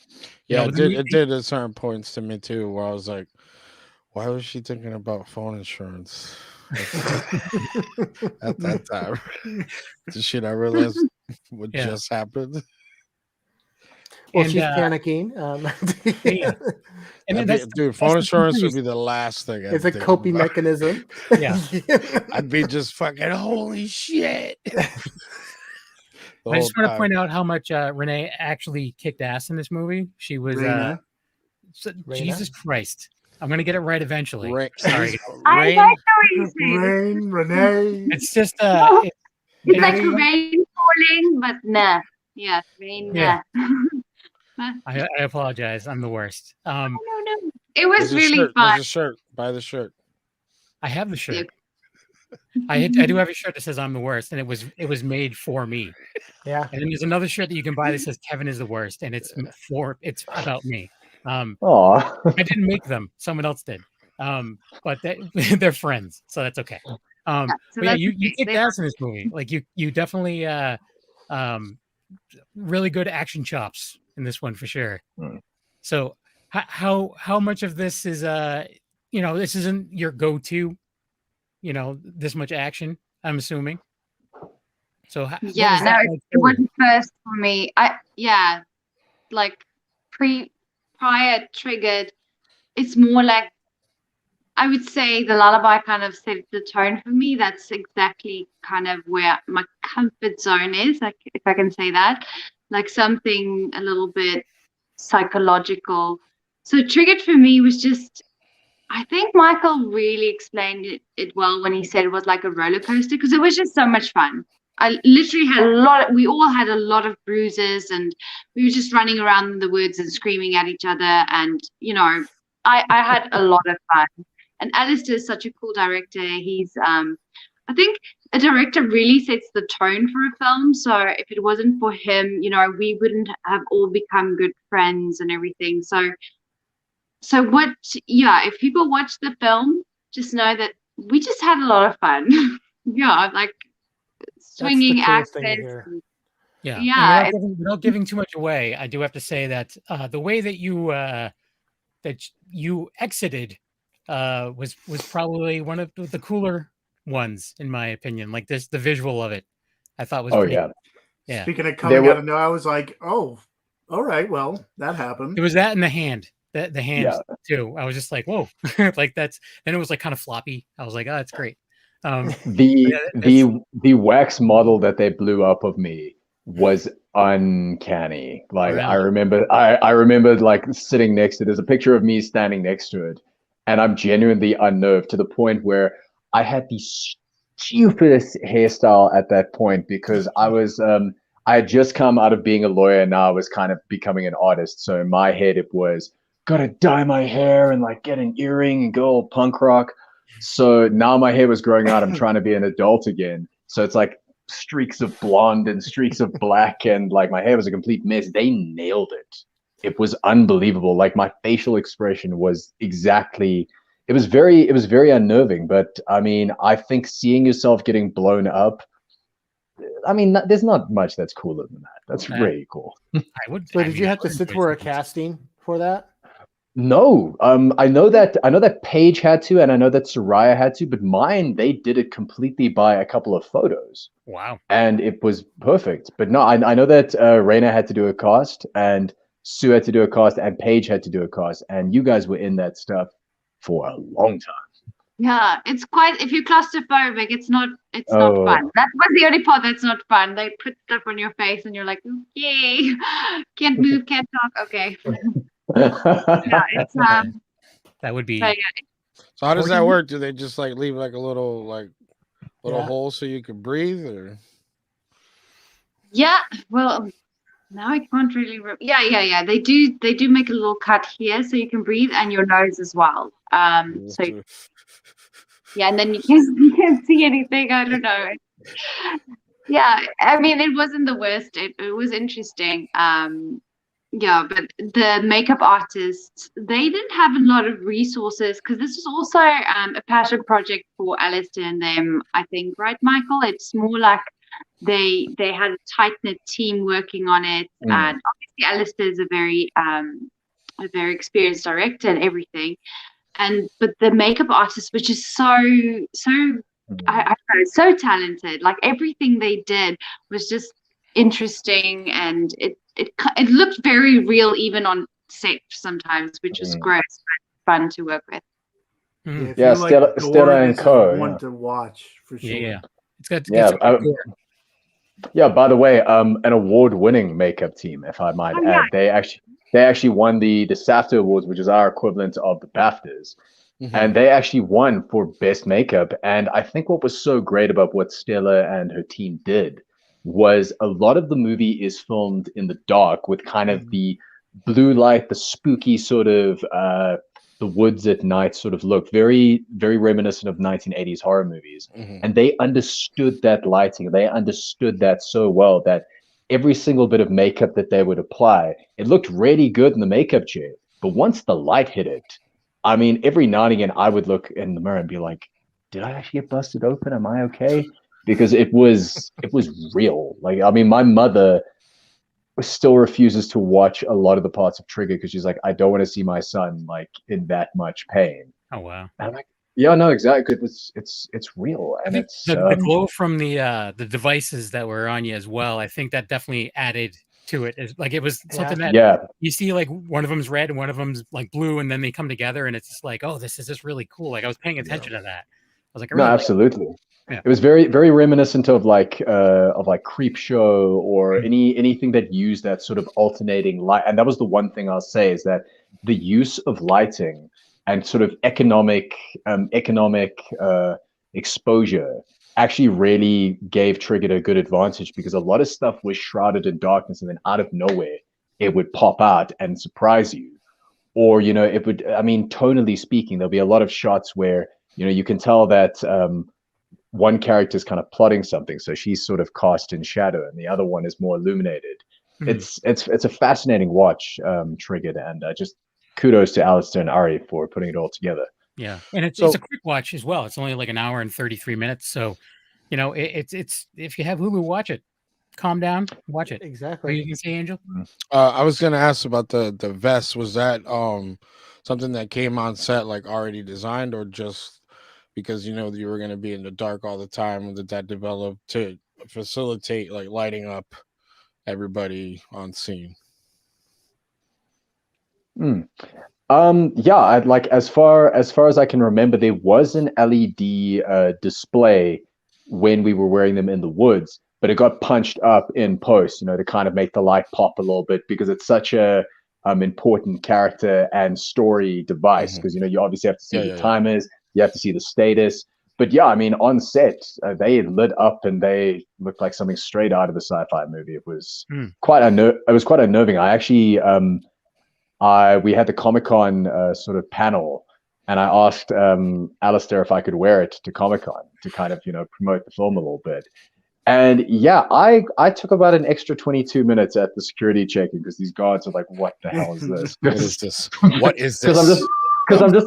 Yeah, it did at certain points to me too, where I was like, why was she thinking about phone insurance at that time? The shit I realized what just happened. Well, she's panicking. And then dude, phone insurance would be the last thing. It's a coping mechanism. Yeah. I'd be just fucking, holy shit. I just want to point out how much Renee actually kicked ass in this movie. She was Jesus Christ. I'm gonna get it right eventually. Sorry. Reine, Renee. It's just it's like rain falling, but nah. Yeah, rain. Yeah. I apologize. I'm the worst. No. It was really fun. There's a shirt. Buy the shirt. I have the shirt. I do have a shirt that says I'm the worst, and it was made for me. Yeah. And then there's another shirt that you can buy that says Kevin is the worst, and it's about me. I didn't make them. Someone else did. But they're friends, so that's okay. But yeah, you kicked ass in this movie. Like you definitely really good action chops in this one for sure. So how much of this is this isn't your go-to, this much action, I'm assuming. So it wasn't first for me. Prior Triggered, it's more like, I would say the Lullaby kind of set the tone for me. That's exactly kind of where my comfort zone is, like, if I can say that, like something a little bit psychological. So Triggered for me was just, I think Michael really explained it well when he said it was like a roller coaster, because it was just so much fun. I literally had we all had a lot of bruises, and we were just running around in the woods and screaming at each other. And, I had a lot of fun. And Alistair is such a cool director. He's, I think a director really sets the tone for a film. So if it wasn't for him, we wouldn't have all become good friends and everything. So if people watch the film, just know that we just had a lot of fun. Like swinging accents. Yeah. Without giving too much away, I do have to say that the way that you exited was probably one of the cooler ones, in my opinion. Like the visual of it, I thought was pretty. Yeah. Speaking of coming out of nowhere, I was like, oh, all right, well, that happened. It was that in the hand. The hand too. I was just like, whoa, like that's. Then it was like kind of floppy. I was like, oh, that's great. The wax model that they blew up of me was uncanny. Like, I remember like sitting next to. There's a picture of me standing next to it, and I'm genuinely unnerved to the point where I had the stupidest hairstyle at that point, because I had just come out of being a lawyer, and now I was kind of becoming an artist. So in my head, it was gotta dye my hair and like get an earring and go all punk rock. So now my hair was growing out. I'm trying to be an adult again. So it's like streaks of blonde and streaks of black, and like my hair was a complete mess. They nailed it. It was unbelievable. Like my facial expression was exactly. It was very unnerving. But I mean, I think seeing yourself getting blown up. I mean, there's not much that's cooler than that. That's really cool. So did you have to sit for a casting for that? No, I know that Paige had to, and I know that Soraya had to, but mine, they did it completely by a couple of photos. Wow. And it was perfect. But no, I know that Reina had to do a cast, and Sue had to do a cast, and Paige had to do a cast, and you guys were in that stuff for a long time. Yeah, it's quite, if you're claustrophobic, it's not fun. That was the only part that's not fun. They put stuff on your face and you're like, yay, can't move, can't talk. Okay. Yeah, it's that would be. Yeah. So how does that work? Do they just like leave like a little hole so you can breathe, or? Yeah, well, now I can't really. Yeah. They do make a little cut here so you can breathe, and your nose as well. So yeah, and then you can't see anything. I don't know. Yeah, I mean, it wasn't the worst. It was interesting. Yeah, but the makeup artists, they didn't have a lot of resources because this was also a passion project for Alistair and them, I think, right, Michael? It's more like they had a tight-knit team working on it. And obviously Alistair is a very experienced director and everything. But the makeup artists, which is so I don't know, so talented. Like everything they did was just interesting, and it looked very real even on set sometimes, which was great, fun to work with. Yeah, Stella and Co. One to watch for sure. Yeah. It's got yeah. By the way, an award-winning makeup team, if I might add. Yeah. They actually won the SAFTA Awards, which is our equivalent of the BAFTAs. And they actually won for best makeup. And I think what was so great about what Stella and her team did was a lot of the movie is filmed in the dark with kind of the blue light, the spooky sort of the woods at night sort of look, very, very reminiscent of 1980s horror movies. And they understood that lighting. They understood that so well that every single bit of makeup that they would apply, it looked really good in the makeup chair. But once the light hit it, I mean, every now and again, I would look in the mirror and be like, did I actually get busted open? Am I okay? Because it was real. Like, I mean, my mother still refuses to watch a lot of the parts of Trigger because she's like, I don't want to see my son like in that much pain. Oh, wow. And I'm like, yeah, no, exactly. It's real, and it's the glow from the devices that were on you as well. I think that definitely added to it. Like it was something that you see, like one of them's red and one of them's like blue, and then they come together, and it's just like, oh, this is just really cool. Like I was paying attention to that. I was like, no, absolutely. Yeah. It was very, very reminiscent of like Creep Show or anything that used that sort of alternating light. And that was the one thing I'll say is that the use of lighting and sort of economic exposure actually really gave Trigger a good advantage, because a lot of stuff was shrouded in darkness, and then out of nowhere it would pop out and surprise you. Or, you know, it would, I mean, tonally speaking, there'll be a lot of shots where, you know, you can tell that one character is kind of plotting something, so she's sort of cast in shadow, and the other one is more illuminated. It's a fascinating watch, Triggered, and just kudos to Alistair and Ari for putting it all together. Yeah, and it's a quick watch as well. It's only like an hour and 33 minutes, so you know it's if you have Hulu, watch it. Calm down, watch it. Exactly. What you can say, Angel? I was gonna ask about the vest. Was that something that came on set like already designed, or just because you know you were gonna be in the dark all the time? Did that develop to facilitate like lighting up everybody on scene? Yeah, I'd like, as far as I can remember, there was an LED display when we were wearing them in the woods, but it got punched up in post, you know, to kind of make the light pop a little bit, because it's such a important character and story device, because you know you obviously have to see the timers, you have to see the status. But yeah, I mean, on set they lit up and they looked like something straight out of a sci-fi movie. It was quite unnerving. I actually we had the Comic-Con sort of panel, and I asked Alistair if I could wear it to Comic-Con to kind of, you know, promote the film a little bit. And yeah, I took about an extra 22 minutes at the security check-in, because these guards are like, what the hell is this? What is this? What is this? Because I'm just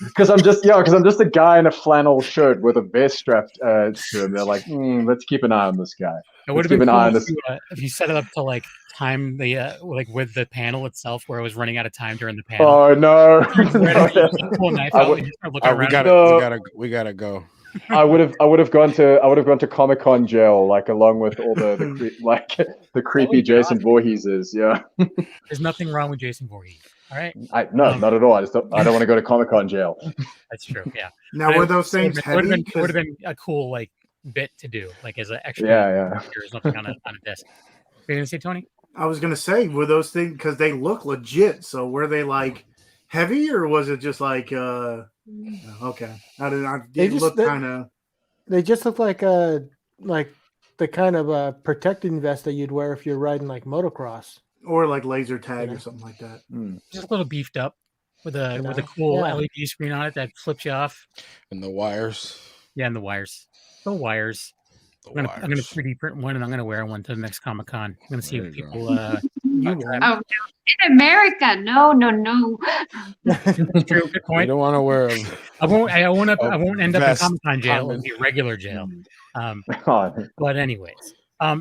because I'm just a guy in a flannel shirt with a vest strapped to him. They're like, let's keep an eye on this guy. It would have been cool if you set it up to like time the like with the panel itself, where it was running out of time during the panel. Oh no! We gotta go. I would have gone to Comic-Con jail, like along with all the creepy Jason Voorheeses. Yeah. There's nothing wrong with Jason Voorhees. All right. Not at all. I don't want to go to Comic-Con jail. That's true. Yeah. Now, were those things heavy? It would have been a cool like bit to do, like as an extra. Yeah. There's nothing on a desk. What are you gonna say, Tony? I was gonna say, were those things, because they look legit? So were they like heavy, or was it just like okay? They just look like the kind of protecting vest that you'd wear if you're riding like motocross or like laser tag or something like that. Just a little beefed up with a cool LED screen on it that flips you off, and the wires. Yeah, and the wires. I'm gonna 3D print one, and I'm gonna wear one to the next Comic Con. I'm gonna see if people. Oh no! In America, no. That's true. Good point. I don't want to wear. I won't end up in Comic Con jail. It'll be regular jail. But anyways,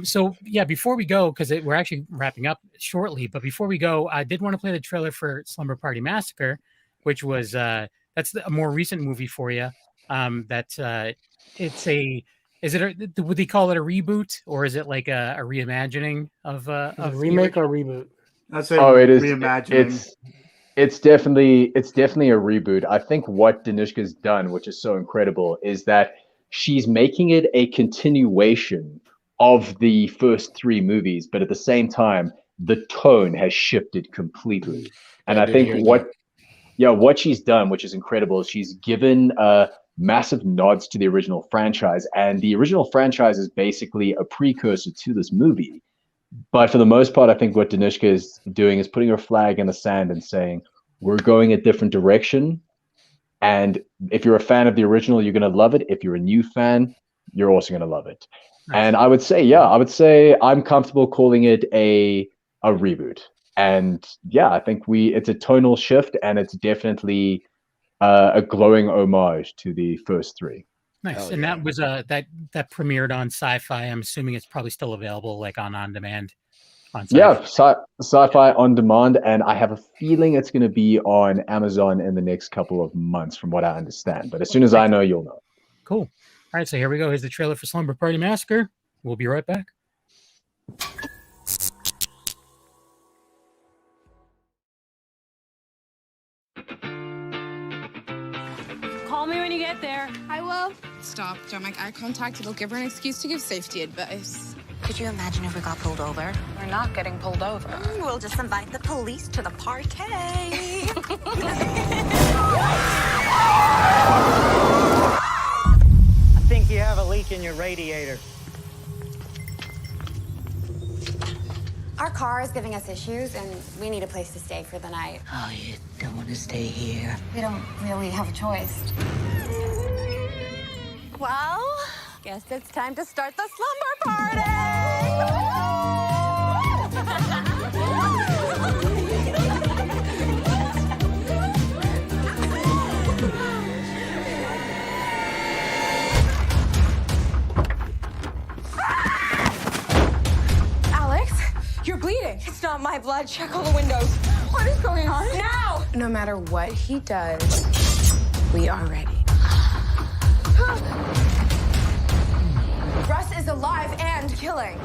so yeah, before we go, because we're actually wrapping up shortly, but before we go, I did want to play the trailer for Slumber Party Massacre, which was that's a more recent movie for you. Would they call it a reboot, or is it like a reimagining of a remake or reboot? I'd say it is reimagining. It's definitely a reboot. I think what Danishka's done, which is so incredible, is that she's making it a continuation of the first three movies, but at the same time, the tone has shifted completely. And I think what she's done, which is incredible, is she's given massive nods to the original franchise, and the original franchise is basically a precursor to this movie. But for the most part, I think what Danishka is doing is putting her flag in the sand and saying, we're going a different direction. And if you're a fan of the original, you're going to love it. If you're a new fan, you're also going to love it. Nice. And I would say I'm comfortable calling it a reboot. And yeah, I think it's a tonal shift, and it's definitely a glowing homage to the first three. Nice. And that was that premiered on Syfy. I'm assuming it's probably still available, like on demand. Yeah, Syfy on demand, and I have a feeling it's going to be on Amazon in the next couple of months, from what I understand. But as soon as I know, you'll know. Cool. All right, so here we go. Here's the trailer for Slumber Party Massacre. We'll be right back. Call me when you get there. I will. Stop. Don't make eye contact. It'll give her an excuse to give safety advice. Could you imagine if we got pulled over? We're not getting pulled over. We'll just invite the police to the party. I think you have a leak in your radiator. Our car is giving us issues, and we need a place to stay for the night. Oh, you don't want to stay here? We don't really have a choice. Well, guess it's time to start the slumber party! Alex, you're bleeding. It's not my blood. Check all the windows. What is going on? Now! No matter what he does, we are ready. Russ is alive and killing.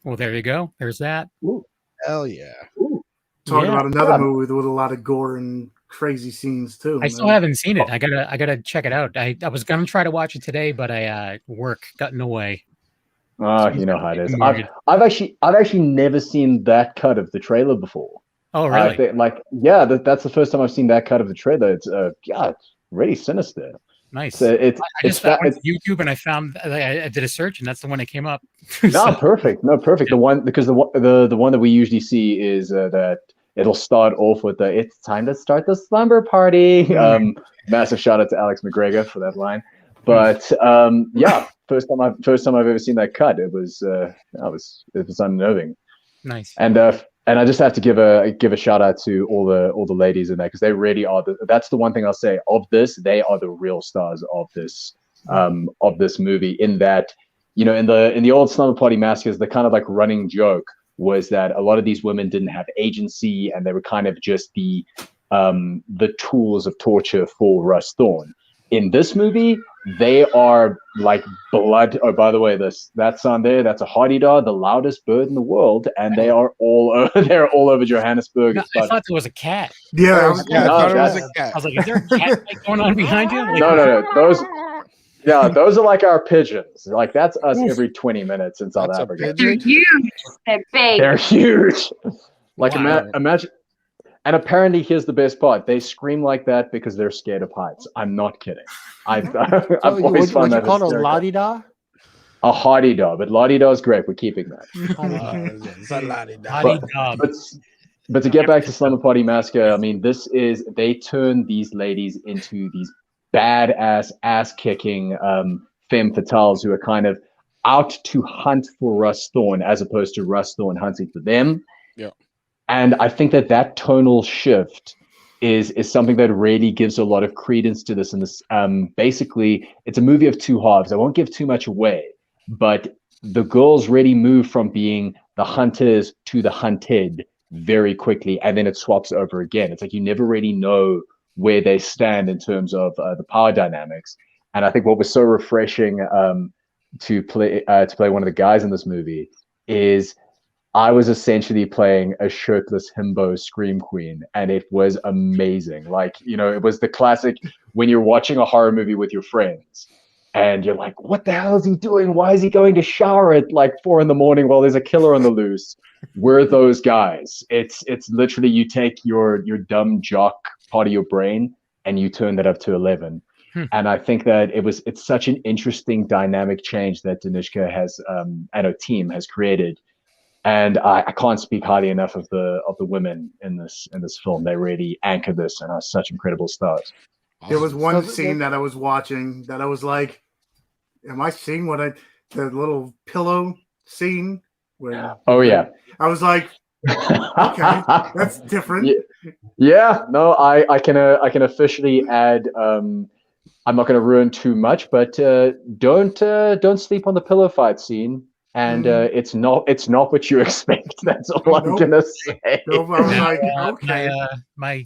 Well, there you go. There's that. Ooh. Hell yeah. Talking about another movie with a lot of gore and crazy scenes too. I still haven't seen it. I gotta check it out. I was gonna try to watch it today, but work got in the way. You know how it is. I've actually never seen that cut of the trailer before. Oh really? That's the first time I've seen that cut of the trailer. It's it's really sinister. Nice. So I just went to YouTube and I found I did a search and that's the one that came up. No, perfect. No, perfect. The one because the one that we usually see is that it'll start off with the "It's time to start the slumber party." Massive shout out to Alex McGregor for that line. But yeah, first time I've ever seen that cut. It was unnerving. Nice. And I just have to give a shout out to all the ladies in there because they really are. That's the one thing I'll say of this. They are the real stars of this movie. In that, you know, in the old Slumber Party Massacres, the kind of like running joke was that a lot of these women didn't have agency and they were kind of just the tools of torture for Russ Thorn. In this movie, they are like blood. Oh, by the way, that sound there, that's a hardy-daw, the loudest bird in the world, and they are all over Johannesburg. No, I thought there was a cat. Yeah, I thought it was a cat. I was like, is there a cat like, going on behind you? Like, No. Those are like our pigeons. Like that's us every 20 minutes in South Africa. They're huge. They're big. They're huge. Like Wow. imagine. And apparently, here's the best part: they scream like that because they're scared of heights. I'm not kidding. I've always found that called a hysterical. la-di-da? A hardy-daw, but la-di-daw is great. We're keeping that. It's a la-di-da. But to get back to Slumber Party Massacre, I mean, they turn these ladies into these badass, ass-kicking femme fatales who are kind of out to hunt for Russ Thorn as opposed to Russ Thorn hunting for them. Yeah. And I think that tonal shift is something that really gives a lot of credence to this. And this, basically, it's a movie of two halves. I won't give too much away, but the girls really move from being the hunters to the hunted very quickly, and then it swaps over again. It's like you never really know where they stand in terms of the power dynamics. And I think what was so refreshing to play one of the guys in this movie is I was essentially playing a shirtless himbo scream queen, and it was amazing. Like, you know, it was the classic when you're watching a horror movie with your friends and you're like, what the hell is he doing? Why is he going to shower at like 4 a.m. while there's a killer on the loose? We're those guys. It's literally you take your dumb jock part of your brain and you turn that up to 11. And I think that it's such an interesting dynamic change that Danishka has and her team has created. And I can't speak highly enough of the women in this film. They really anchor this and are such incredible stars. There was one scene that I was watching that I was like, "Am I seeing the little pillow scene?" Where oh yeah, I was like, "Okay, that's different." Yeah, no, I can officially add. I'm not going to ruin too much, but don't sleep on the pillow fight scene. And it's not what you expect. That's all I'm gonna say. Nope, I was like, okay.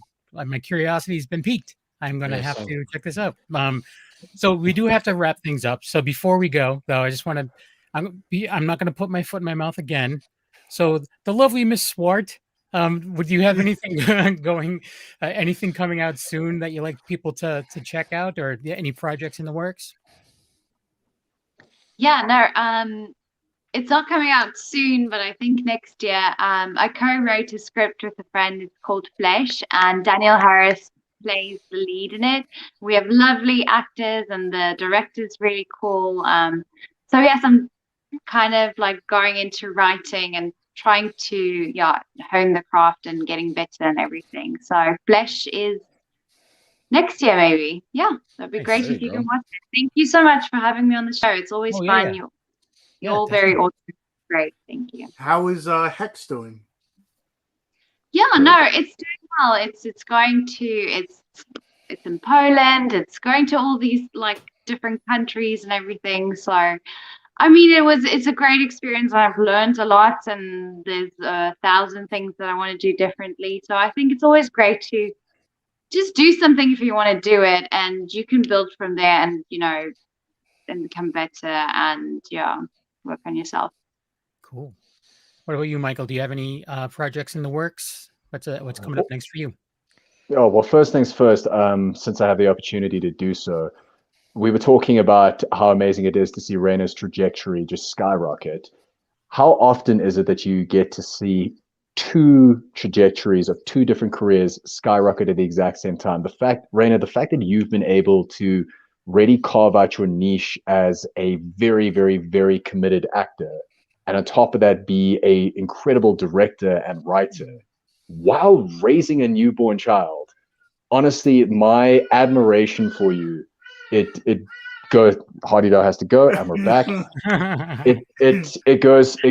My curiosity's been piqued. I'm gonna have to check this out. So we do have to wrap things up. So before we go, though, I just want to. I'm not gonna put my foot in my mouth again. So the lovely Miss Swart, would you have anything anything coming out soon that you like people to check out, or any projects in the works? Yeah, no. It's not coming out soon, but I think next year. I co-wrote a script with a friend. It's called Flesh, and Daniel Harris plays the lead in it. We have lovely actors, and the director's really cool. So yes, I'm kind of like going into writing and trying to hone the craft and getting better and everything. So Flesh is next year, maybe. Yeah, that'd be great if you can watch it. Thank you so much for having me on the show. It's always fun. Yeah. You're all very awesome. Great, thank you. How is Heks doing? Yeah, no, it's doing well. It's going to it's in Poland. It's going to all these like different countries and everything. So, I mean, it's a great experience. I've learned a lot, and there's 1,000 things that I want to do differently. So I think it's always great to just do something if you want to do it, and you can build from there, and and become better, and work on yourself. Cool. What about you, Michael? Do you have any projects in the works? What's coming up next for you? Oh, well, first things first, since I have the opportunity to do so, we were talking about how amazing it is to see Reine's trajectory just skyrocket. How often is it that you get to see two trajectories of two different careers skyrocket at the exact same time? Reine, the fact that you've been able to really carve out your niche as a very, very, very committed actor. And on top of that, be a incredible director and writer while raising a newborn child. Honestly, my admiration for you, it goes, Hardy Doe has to go, and we're back. It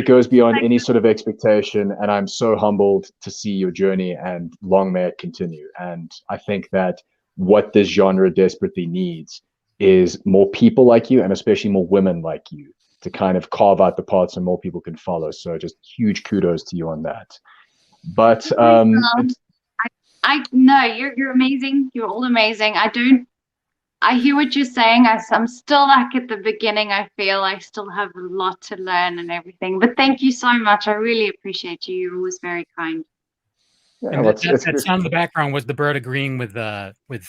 goes beyond any sort of expectation, and I'm so humbled to see your journey, and long may it continue. And I think that what this genre desperately needs is more people like you, and especially more women like you, to kind of carve out the path so more people can follow. So just huge kudos to you on that. But I no, you're amazing. You're all amazing. I hear what you're saying. I'm still like at the beginning. I feel I still have a lot to learn and everything. But thank you so much. I really appreciate you. You're always very kind. Yeah, And that sound in the background was the bird agreeing with what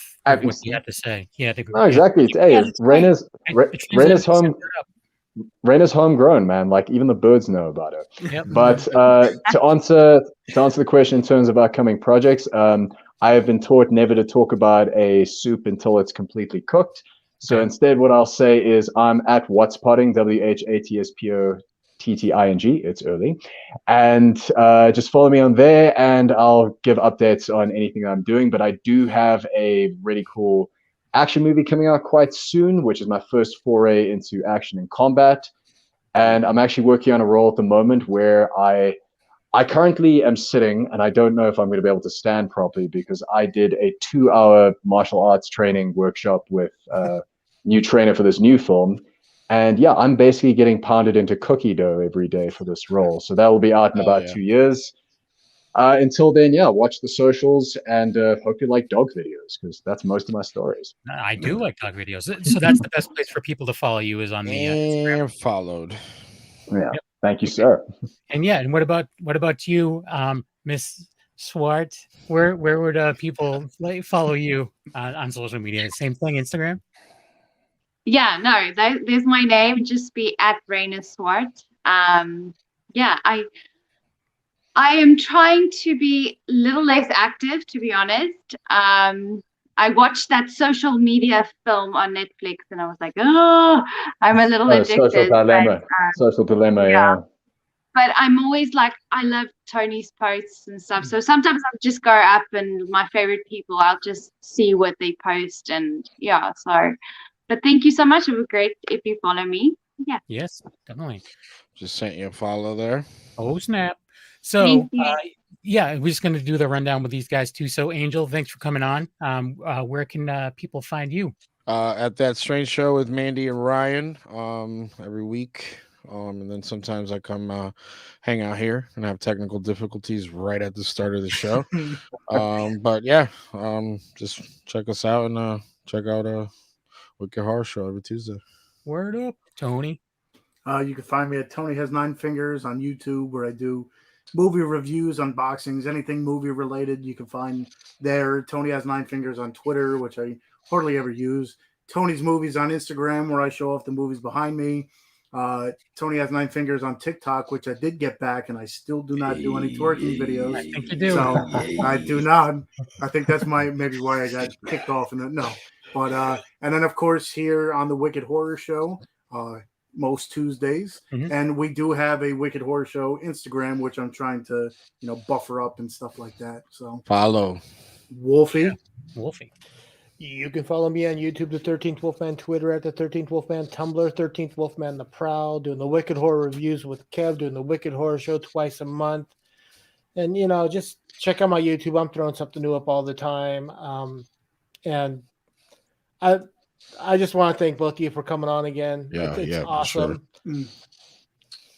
he had to say. He had to agree. No, exactly. Hey, Raina's homegrown, man. Like even the birds know about it. Yep. But to answer the question in terms of upcoming projects, I have been taught never to talk about a soup until it's completely cooked. So instead, what I'll say is I'm at What's Potting, WHATSPOTTING. It's early, and just follow me on there, and I'll give updates on anything I'm doing. But I do have a really cool action movie coming out quite soon, which is my first foray into action and combat. And I'm actually working on a role at the moment where I currently am sitting, and I don't know if I'm going to be able to stand properly because I did a 2-hour martial arts training workshop with a new trainer for this new film. And yeah, I'm basically getting pounded into cookie dough every day for this role. So that will be out in about 2 years. Until then, yeah, watch the socials and hope you like dog videos because that's most of my stories. I do like dog videos. So that's the best place for people to follow you is on the Instagram. Followed. Yeah. Yep. Thank you, sir. And yeah, and what about you, Miss Swart? Where would people follow you on social media? Same thing, Instagram? Yeah, no, there's my name. Just be at Reine Swart. Yeah, I am trying to be a little less active, to be honest. I watched that social media film on Netflix, and I was like, oh, I'm a little addicted. Social dilemma, yeah. But I'm always like, I love Tony's posts and stuff. So sometimes I'll just go up and my favorite people, I'll just see what they post, and yeah. So, but thank you so much. It would be great if you follow me. Yeah. Yes, definitely. Just sent you a follow there. Oh snap! So yeah, we're just going to do the rundown with these guys too. So Angel, thanks for coming on. Where can people find you? At That Strange Show with Mandy and Ryan every week. And then sometimes I come hang out here and have technical difficulties right at the start of the show. But yeah, just check us out and check out Wicked Horror Show every Tuesday. Word up, Tony. You can find me at Tony Has 9 Fingers on YouTube, where I do movie reviews, unboxings, anything movie related. You can find there. Tony Has 9 Fingers on Twitter, which I hardly ever use. Tony's Movies on Instagram, where I show off the movies behind me. Tony Has 9 Fingers on TikTok, which I did get back, and I still do not do any twerking videos. I think you do. So I do not. I think that's maybe why I got kicked off. But and then of course here on the Wicked Horror Show, most Tuesdays, and we do have a Wicked Horror Show Instagram, which I'm trying to buffer up and stuff like that. So follow Wolfie. Yeah. Wolfie. You can follow me on YouTube, the 13th Wolfman, Twitter at the 13th Wolfman, Tumblr, 13th Wolfman the Prowl, doing the Wicked Horror Reviews with Kev, doing the Wicked Horror Show twice a month. And, just check out my YouTube. I'm throwing something new up all the time. And I just want to thank both of you for coming on again. Yeah, it's awesome. Sure.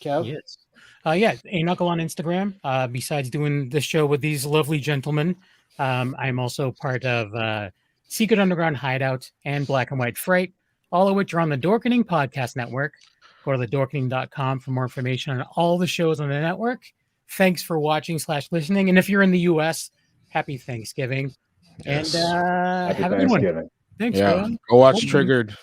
Kev? Yes. Yeah, A Knuckle on Instagram. Besides doing this show with these lovely gentlemen, I'm also part of Secret Underground Hideout and Black and White Fright, all of which are on the Dorkening Podcast Network. Go to thedorkening.com for more information on all the shows on the network. Thanks for watching / listening. And if you're in the U.S., happy Thanksgiving. Yes. And Happy have a good one. Thanksgiving. Thanks, yeah. man. Go watch Triggered.